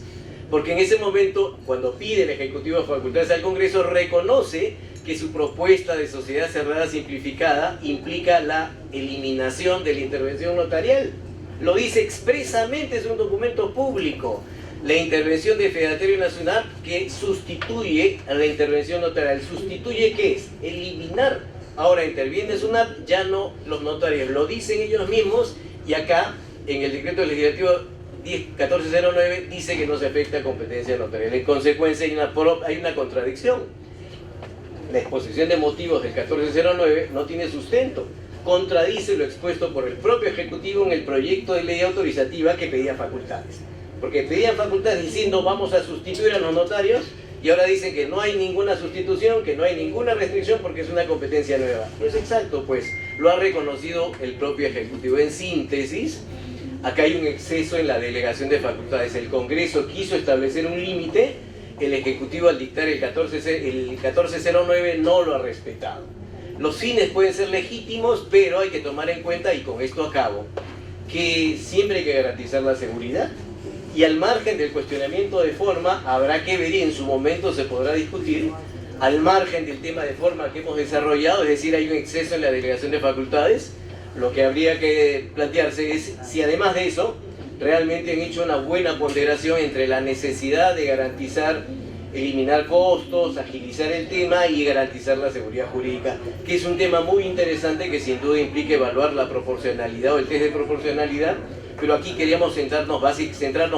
Porque en ese momento, cuando pide el Ejecutivo facultades al Congreso, reconoce que su propuesta de sociedad cerrada simplificada implica la eliminación de la intervención notarial. Lo dice expresamente, es un documento público. La intervención de Fedatario Nacional que sustituye a la intervención notarial. ¿Sustituye qué es? Eliminar. Ahora interviene SUNAT, ya no los notarios. Lo dicen ellos mismos y acá en el decreto legislativo 1409 dice que no se afecta a competencia notarial. En consecuencia hay una contradicción. La exposición de motivos del 1409 no tiene sustento. Contradice lo expuesto por el propio Ejecutivo en el proyecto de ley autorizativa que pedía facultades. Porque pedían facultades diciendo: vamos a sustituir a los notarios, y Y ahora dicen que no hay ninguna sustitución, que no hay ninguna restricción porque es una competencia nueva. No es exacto, pues lo ha reconocido el propio Ejecutivo. En síntesis, acá hay un exceso en la delegación de facultades. El Congreso quiso establecer un límite, el Ejecutivo al dictar el 1409 no lo ha respetado. Los fines pueden ser legítimos, pero hay que tomar en cuenta, y con esto acabo, que siempre hay que garantizar la seguridad. Y al margen del cuestionamiento de forma, habrá que ver y en su momento se podrá discutir, al margen del tema de forma que hemos desarrollado, es decir, hay un exceso en la delegación de facultades, lo que habría que plantearse es si además de eso, realmente han hecho una buena ponderación entre la necesidad de garantizar, eliminar costos, agilizar el tema y garantizar la seguridad jurídica, que es un tema muy interesante que sin duda implica evaluar la proporcionalidad o el test de proporcionalidad, pero aquí queríamos centrarnos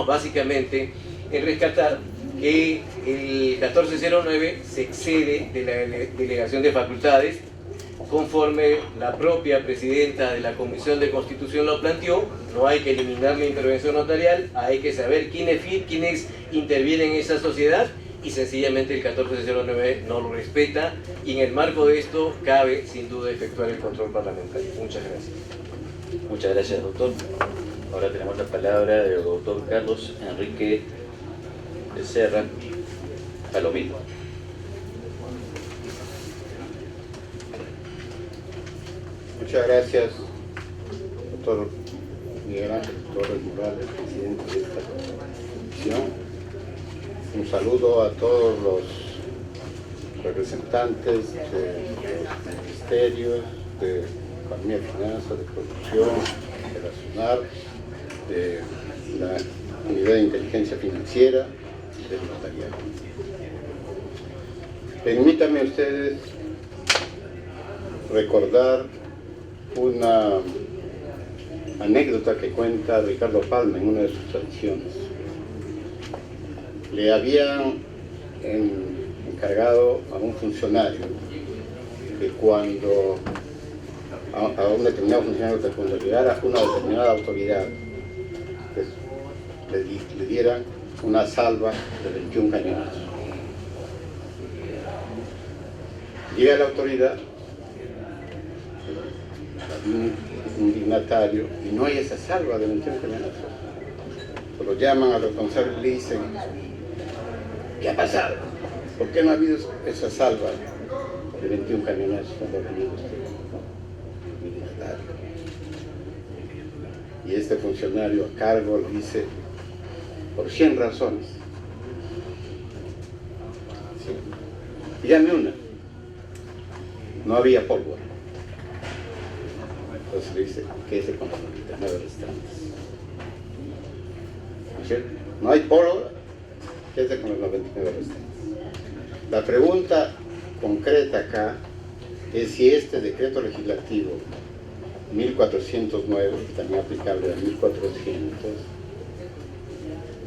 básicamente en rescatar que el 1409 se excede de la delegación de facultades, conforme la propia presidenta de la Comisión de Constitución lo planteó. No hay que eliminar la intervención notarial, hay que saber quiénes intervienen en esa sociedad, y sencillamente el 1409 no lo respeta, y en el marco de esto cabe sin duda efectuar el control parlamentario. Muchas gracias. Muchas gracias, doctor. Ahora tenemos la palabra del doctor Carlos Enrique Becerra Palomino. Muchas gracias, doctor Miguel Ángel Torres Morales, presidente de esta comisión. Un saludo a todos los representantes de los ministerios de Economía y Finanzas, de Producción, de la SUNAR, de la Unidad de Inteligencia Financiera y del Notariado. Permítanme ustedes recordar una anécdota que cuenta Ricardo Palma en una de sus tradiciones. Le habían encargado a un funcionario que cuando a un determinado funcionario que cuando llegara una determinada autoridad le dieran una salva de 21 cañonazos. Llega la autoridad, un dignatario, y no hay esa salva de 21 cañonazos. Lo llaman al responsable y le dicen: ¿qué ha pasado? ¿Por qué no ha habido esa salva de 21 cañonazos cuando ha venido usted, mi dignatario? Y este funcionario a cargo le dice: por 100 razones. Sí. Dígame una. No había pólvora. Entonces le dice: quédese con los 99 restantes. ¿No es cierto? No hay pólvora, quédese con los 99 restantes. La pregunta concreta acá es si este decreto legislativo 1409, también aplicable a 1400,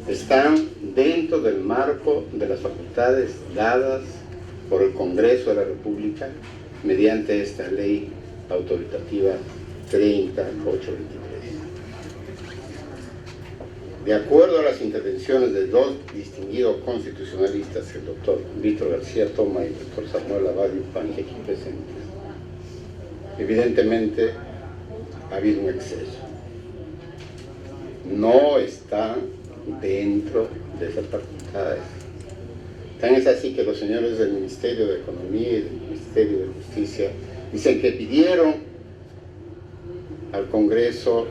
están dentro del marco de las facultades dadas por el Congreso de la República mediante esta ley autoritativa 30823. De acuerdo a las intervenciones de dos distinguidos constitucionalistas, el doctor Víctor García Toma y el doctor Samuel Abad Yupanqui, aquí presentes, evidentemente ha habido un exceso. No está dentro de esas facultades. Tan es así que los señores del Ministerio de Economía y del Ministerio de Justicia dicen que pidieron al Congreso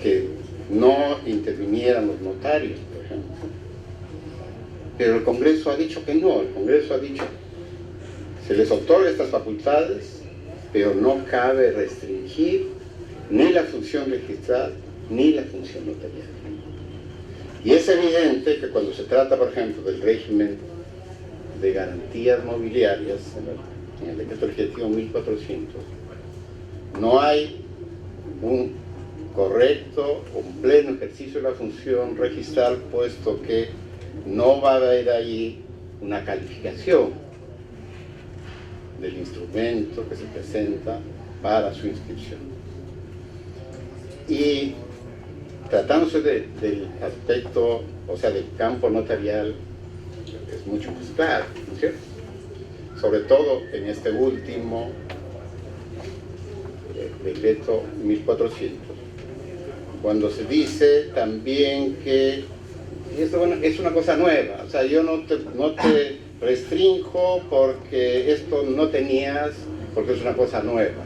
que no intervinieran los notarios, por ejemplo. Pero el Congreso ha dicho que no. El Congreso ha dicho: se les otorga estas facultades, pero no cabe restringir ni la función registral ni la función notarial. Y es evidente que cuando se trata, por ejemplo, del régimen de garantías mobiliarias, en el decreto legislativo 1400, no hay un correcto, un pleno ejercicio de la función registral, puesto que no va a haber ahí una calificación del instrumento que se presenta para su inscripción. Y tratándose del aspecto, o sea, del campo notarial, es mucho más claro, ¿no es cierto? Sobre todo en este último decreto 1400, cuando se dice también que, y esto bueno, es una cosa nueva, o sea, yo no te restrinjo porque esto no tenías, porque es una cosa nueva.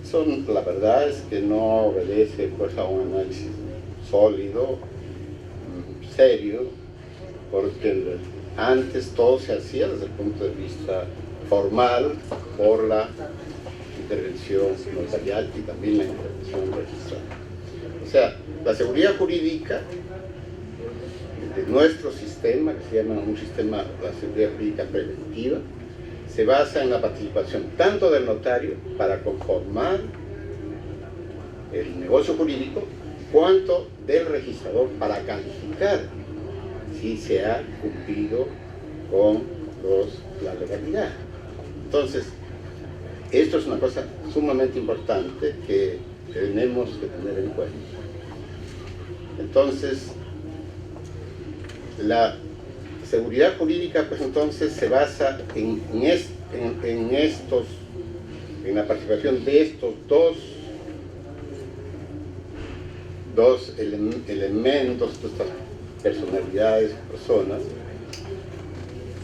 Eso, la verdad es que no obedece pues a un análisis sólido, serio, porque antes todo se hacía desde el punto de vista formal por la intervención notarial y también la intervención registral. O sea, la seguridad jurídica de nuestro sistema, que se llama un sistema, la seguridad jurídica preventiva, se basa en la participación tanto del notario para conformar el negocio jurídico, cuanto del registrador para calificar si se ha cumplido con la legalidad. Entonces, esto es una cosa sumamente importante que tenemos que tener en cuenta. Entonces, la seguridad jurídica, pues entonces se basa en la participación de estos dos elementos, de estas personalidades, personas,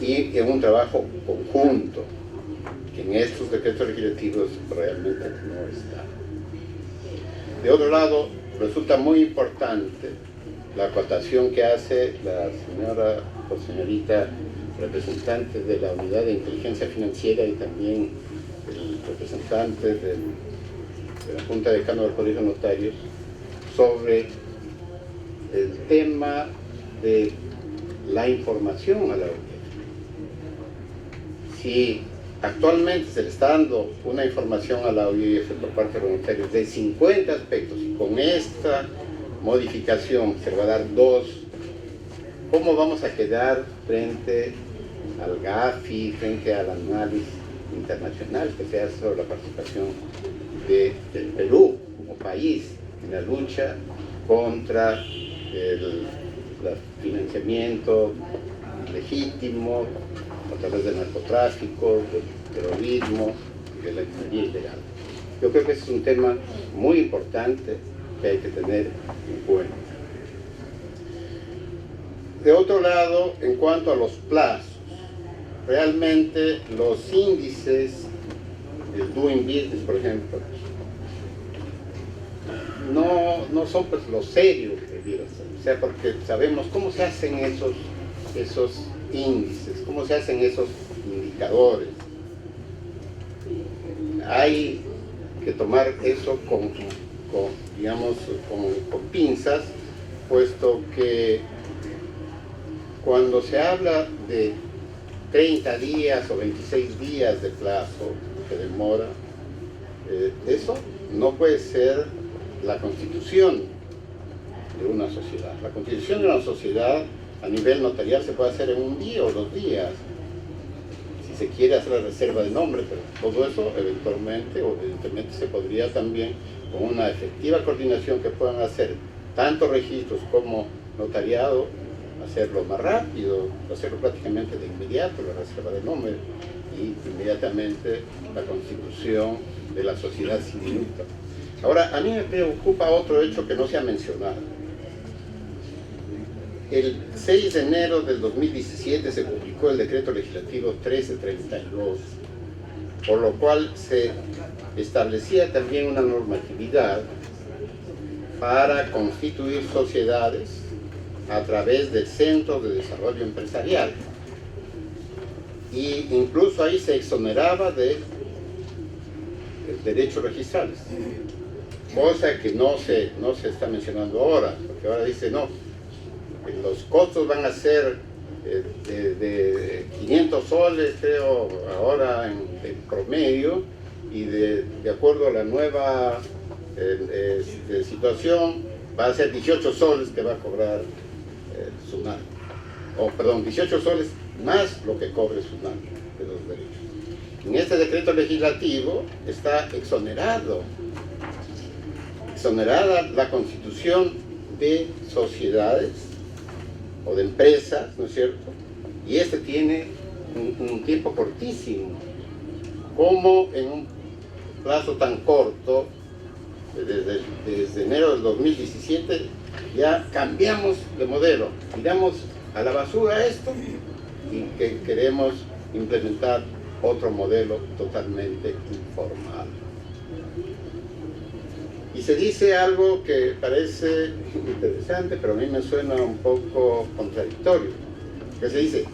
y en un trabajo conjunto, que en estos decretos legislativos realmente no está. De otro lado, resulta muy importante la acotación que hace la señora o señorita representante de la Unidad de Inteligencia Financiera y también el representante de la Junta de Decano del Colegio de Notarios sobre el tema de la información a la UIF. Si actualmente se le está dando una información a la UIF por parte de los notarios de 50 aspectos y con esta modificación se le va a dar 2, ¿cómo vamos a quedar frente al GAFI, frente al análisis internacional que se hace sobre la participación del Perú como país en la lucha contra el financiamiento legítimo a través del narcotráfico, del terrorismo y de la ingeniería ilegal? Yo creo que ese es un tema muy importante que hay que tener en cuenta. De otro lado, en cuanto a los plazos, realmente los índices del Doing Business, por ejemplo, no son pues lo serio que debiera ser. O sea, porque sabemos cómo se hacen esos índices, cómo se hacen esos indicadores. Hay que tomar eso con pinzas, puesto que cuando se habla de 30 días o 26 días de plazo que demora, eso no puede ser la constitución de una sociedad. La constitución de una sociedad a nivel notarial se puede hacer en un día o 2 días, si se quiere hacer la reserva de nombre, pero todo eso eventualmente o evidentemente se podría también, con una efectiva coordinación que puedan hacer tanto registros como notariado, hacerlo más rápido, hacerlo prácticamente de inmediato, la reserva de nombre, y inmediatamente la constitución de la sociedad civil. Ahora, a mí me preocupa otro hecho que no se ha mencionado. El 6 de enero del 2017 se publicó el decreto legislativo 1332, por lo cual se establecía también una normatividad para constituir sociedades a través del Centro de Desarrollo Empresarial. Y incluso ahí se exoneraba de derechos registrales, cosa que no se está mencionando ahora, porque ahora dice no, los costos van a ser de 500 soles, creo, ahora en promedio, y de acuerdo a la nueva situación, va a ser 18 soles que va a cobrar SUNAT. O, perdón, 18 soles más lo que cobre SUNAT de los derechos. En este decreto legislativo está exonerada la constitución de sociedades o de empresas, ¿no es cierto?, y este tiene un tiempo cortísimo. ¿Cómo en un plazo tan corto, desde enero del 2017, ya cambiamos de modelo? Tiramos a la basura esto y que queremos implementar otro modelo totalmente informal. Y se dice algo que parece interesante, pero a mí me suena un poco contradictorio, que se dice,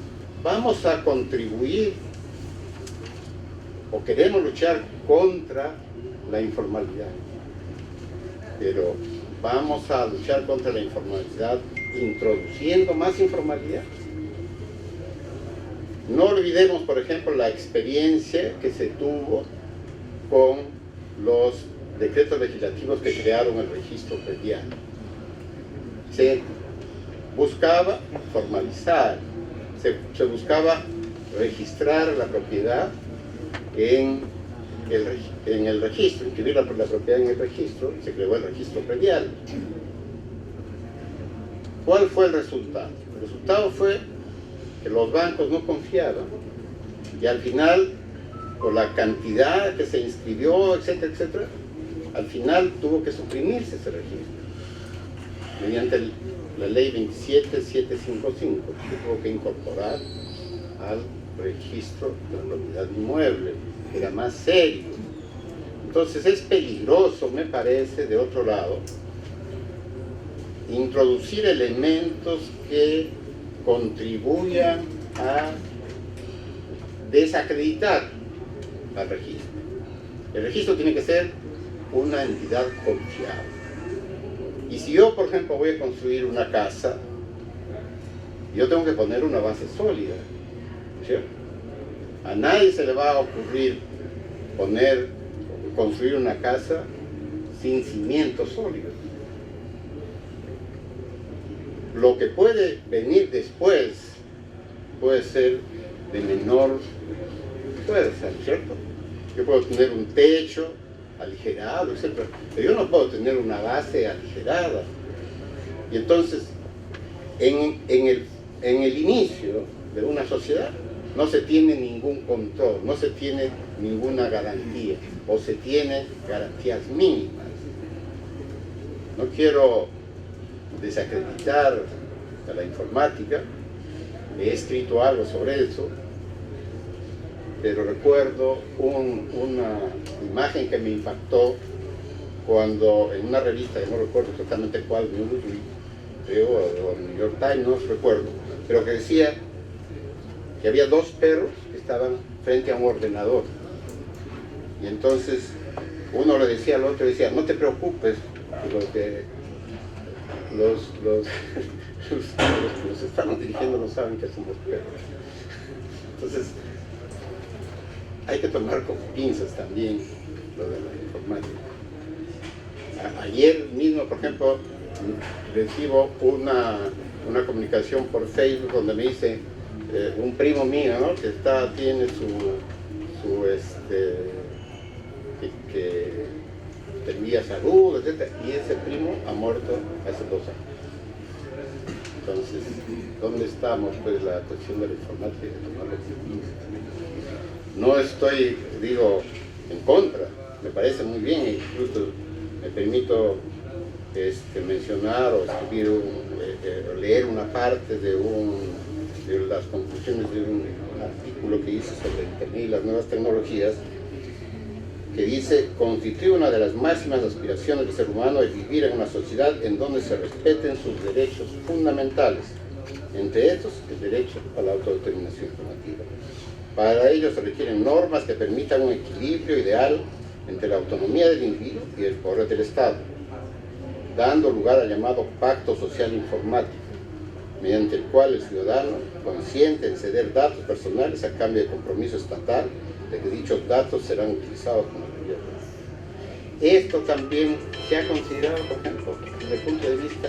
vamos a contribuir o queremos luchar contra la informalidad, pero vamos a luchar contra la informalidad introduciendo más informalidad. No olvidemos, por ejemplo, la experiencia que se tuvo con los decretos legislativos que crearon el registro predial. Se buscaba formalizar, se buscaba registrar la propiedad en el registro, inscribir la propiedad en el registro, se creó el registro predial. ¿Cuál fue el resultado? El resultado fue que los bancos no confiaban y al final, por la cantidad que se inscribió, etcétera, etcétera, al final tuvo que suprimirse ese registro mediante la ley 27755, que tuvo que incorporar al registro de la propiedad inmueble, que era más serio. Entonces es peligroso, me parece, de otro lado, introducir elementos que contribuyan a desacreditar al registro. El registro tiene que ser una entidad confiable. Y si yo, por ejemplo, voy a construir una casa, yo tengo que poner una base sólida, ¿cierto? A nadie se le va a ocurrir construir una casa sin cimientos sólidos. Lo que puede venir después puede ser de menor fuerza, ¿cierto? Yo puedo tener un techo aligerado, etc. Pero yo no puedo tener una base aligerada. Y entonces, en el inicio de una sociedad, no se tiene ningún control, no se tiene ninguna garantía, o se tiene garantías mínimas. No quiero desacreditar a la informática, he escrito algo sobre eso, pero recuerdo una imagen que me impactó cuando en una revista, no recuerdo exactamente cuál, creo, o New York Times, no recuerdo, pero que decía que había dos perros que estaban frente a un ordenador. Y entonces uno le decía al otro, decía, no te preocupes, los que nos estamos dirigiendo no saben que somos perros. Entonces, hay que tomar con pinzas también lo de la informática. Ayer mismo, por ejemplo, recibo una comunicación por Facebook donde me dice un primo mío, ¿no? Que tiene que tenía salud, etc. Y ese primo ha muerto hace 2 años. Entonces, ¿dónde estamos? Pues la cuestión de la informática, de tomarlo con pinzas. No estoy, en contra, me parece muy bien, incluso me permito mencionar o escribir o leer una parte de las conclusiones de un artículo que hice sobre Internet y las nuevas tecnologías, que dice: constituye una de las máximas aspiraciones del ser humano es vivir en una sociedad en donde se respeten sus derechos fundamentales, entre estos el derecho a la autodeterminación informativa. Para ello se requieren normas que permitan un equilibrio ideal entre la autonomía del individuo y el poder del Estado, dando lugar al llamado pacto social informático, mediante el cual el ciudadano consiente en ceder datos personales a cambio de compromiso estatal de que dichos datos serán utilizados con el gobierno. Esto también se ha considerado, por ejemplo, desde el punto de vista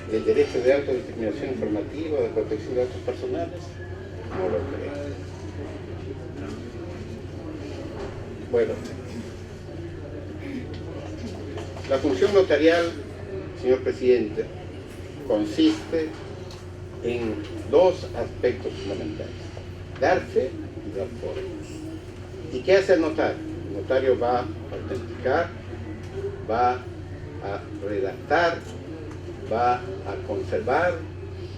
del derecho de autodeterminación informativa, de protección de datos personales. No lo creo. Bueno, la función notarial, señor presidente, consiste en dos aspectos fundamentales: dar fe y dar forma. ¿Y qué hace el notario? El notario va a autenticar, va a redactar, va a conservar,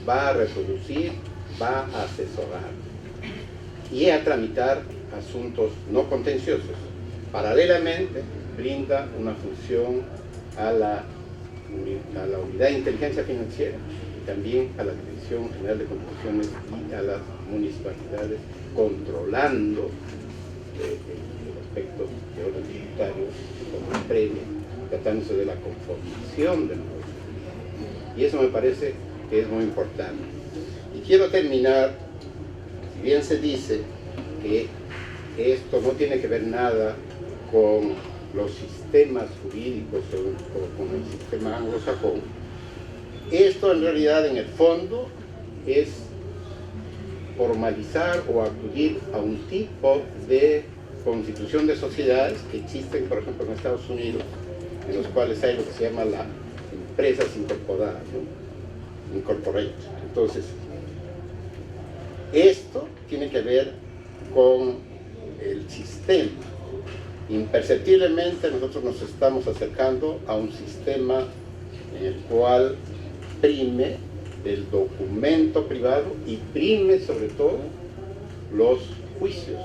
va a reproducir, va a asesorar y a tramitar asuntos no contenciosos. Paralelamente, brinda una función a la Unidad de Inteligencia Financiera y también a la Dirección General de Contribuciones y a las municipalidades, controlando el aspecto de orden tributario como previo, tratándose de la conformación del nuevo. Y eso me parece que es muy importante. Y quiero terminar, si bien se dice que esto no tiene que ver nada con los sistemas jurídicos o con el sistema anglosajón, esto en realidad en el fondo es formalizar o acudir a un tipo de constitución de sociedades que existen, por ejemplo, en Estados Unidos, en los cuales hay lo que se llama las empresas incorporadas, ¿no? Incorporated. Entonces, esto tiene que ver con el sistema. Imperceptiblemente nosotros nos estamos acercando a un sistema en el cual prime el documento privado y prime sobre todo los juicios.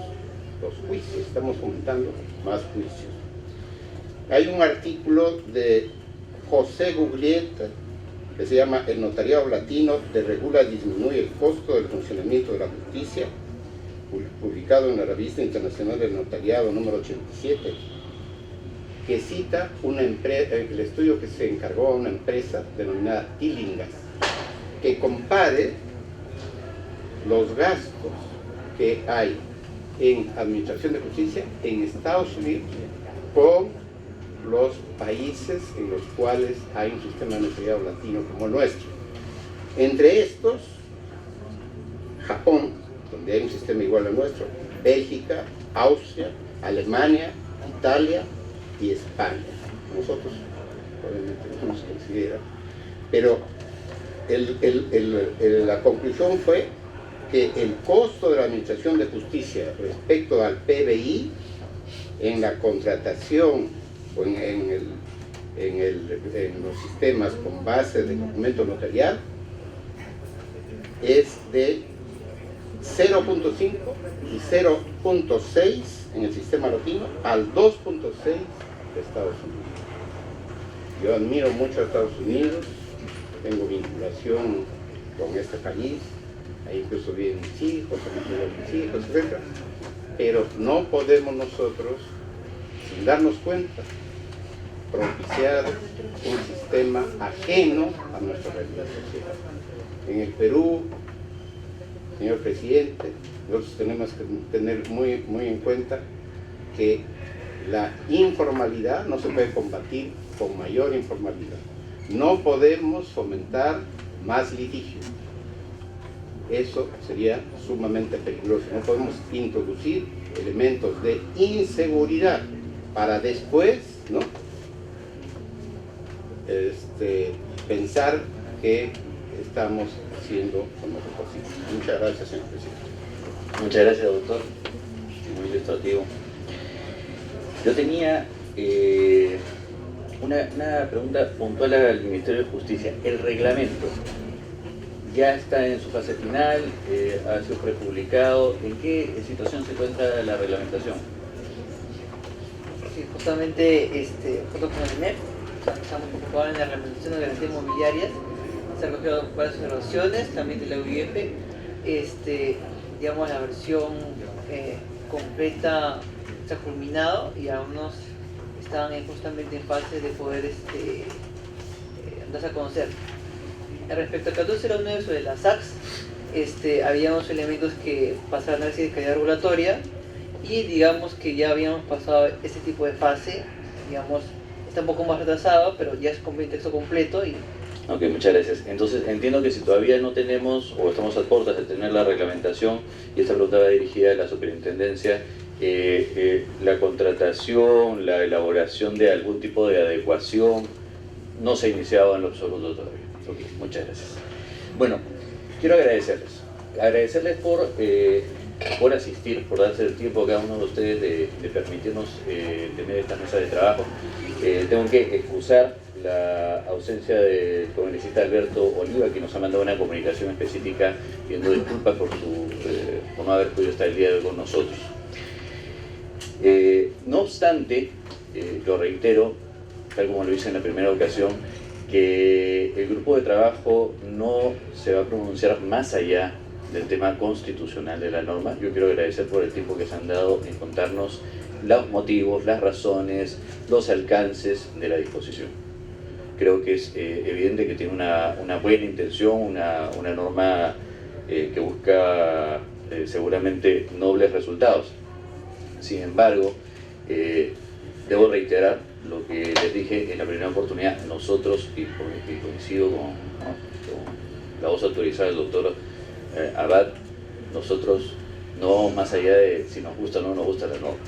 Estamos fomentando más juicios. Hay un artículo de José Guglietta que se llama "El notariado latino desregula y disminuye el costo del funcionamiento de la justicia", publicado en la Revista Internacional del Notariado número 87, que cita el estudio que se encargó a una empresa denominada Tillinghast, que compare los gastos que hay en administración de justicia en Estados Unidos con los países en los cuales hay un sistema de notariado latino como el nuestro. Entre estos, Japón, donde hay un sistema igual al nuestro, Bélgica, Austria, Alemania, Italia y España. Nosotros obviamente no nos considera, pero la conclusión fue que el costo de la administración de justicia respecto al PBI en la contratación o en los sistemas con base de documento notarial es de 0.5 y 0.6 en el sistema latino al 2.6 de Estados Unidos. Yo admiro mucho a Estados Unidos, tengo vinculación con este país, ahí incluso viven mis hijos, etc. Pero no podemos nosotros, sin darnos cuenta, propiciar un sistema ajeno a nuestra realidad social. En el Perú, señor presidente, nosotros tenemos que tener muy en cuenta que la informalidad no se puede combatir con mayor informalidad. No podemos fomentar más litigio. Eso sería sumamente peligroso. No podemos introducir elementos de inseguridad para después, ¿no?, pensar que estamos haciendo lo mejor posible. Muchas gracias, señor presidente. Muchas gracias, doctor. Muy ilustrativo. Yo tenía una pregunta puntual al Ministerio de Justicia. El reglamento ya está en su fase final, ha sido prepublicado. ¿En qué situación se encuentra la reglamentación? Sí, justamente junto con el INEP estamos ocupados en la reglamentación de garantías inmobiliarias. Se han recogido varias observaciones también de la UIF. Digamos, la versión completa se ha culminado y algunos están justamente en fase de poder darse a conocer. Respecto al 1409 sobre las SACs, había unos elementos que pasaron a análisis de calidad regulatoria y digamos que ya habíamos pasado ese tipo de fase, digamos, está un poco más retrasado, pero ya es con el texto completo. Ok, muchas gracias. Entonces entiendo que si todavía no tenemos o estamos a puertas de tener la reglamentación, y esta pregunta va dirigida a la superintendencia, la contratación, la elaboración de algún tipo de adecuación no se ha iniciado en lo absoluto todavía. Ok, muchas gracias. Bueno, quiero agradecerles por asistir, por darse el tiempo a cada uno de ustedes de permitirnos tener esta mesa de trabajo. Tengo que excusar la ausencia del congresista Alberto Oliva, que nos ha mandado una comunicación específica pidiendo disculpas por no haber podido estar el día de hoy con nosotros. No obstante, lo reitero, tal como lo hice en la primera ocasión, que el grupo de trabajo no se va a pronunciar más allá del tema constitucional de la norma. Yo quiero agradecer por el tiempo que se han dado en contarnos los motivos, las razones, los alcances de la disposición. Creo que es evidente que tiene una buena intención, una norma que busca seguramente nobles resultados. Sin embargo, debo reiterar lo que les dije en la primera oportunidad. Nosotros, y coincido con la voz autorizada del doctor Abad, nosotros no, más allá de si nos gusta o no nos gusta la norma,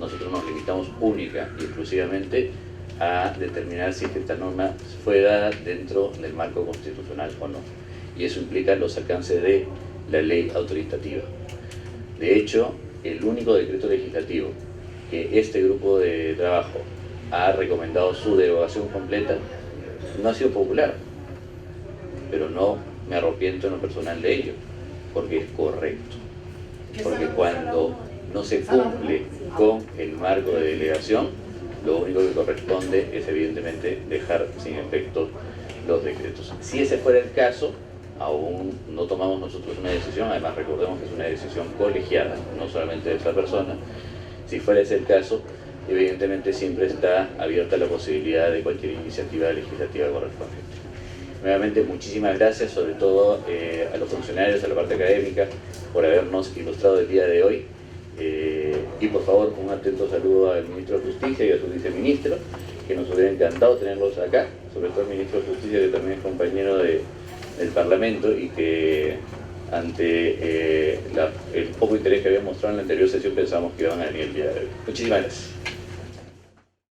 nosotros nos limitamos única y exclusivamente a determinar si esta norma fue dada dentro del marco constitucional o no, y eso implica los alcances de la ley autoritativa. De hecho, el único decreto legislativo que este grupo de trabajo ha recomendado su derogación completa no ha sido popular, pero no me arrepiento en lo personal de ello, porque es correcto. Porque cuando no se cumple con el marco de delegación, lo único que corresponde es evidentemente dejar sin efecto los decretos. Si ese fuera el caso, aún no tomamos nosotros una decisión, además recordemos que es una decisión colegiada, no solamente de esta persona. Si fuera ese el caso, evidentemente siempre está abierta la posibilidad de cualquier iniciativa legislativa correspondiente. Nuevamente, muchísimas gracias, sobre todo a los funcionarios, a la parte académica, por habernos ilustrado el día de hoy. Y por favor, un atento saludo al Ministro de Justicia y a su viceministro, que nos hubiera encantado tenerlos acá, sobre todo el Ministro de Justicia, que también es compañero del Parlamento y que ante el poco interés que habían mostrado en la anterior sesión pensamos que iban a venir el día de hoy. Muchísimas gracias.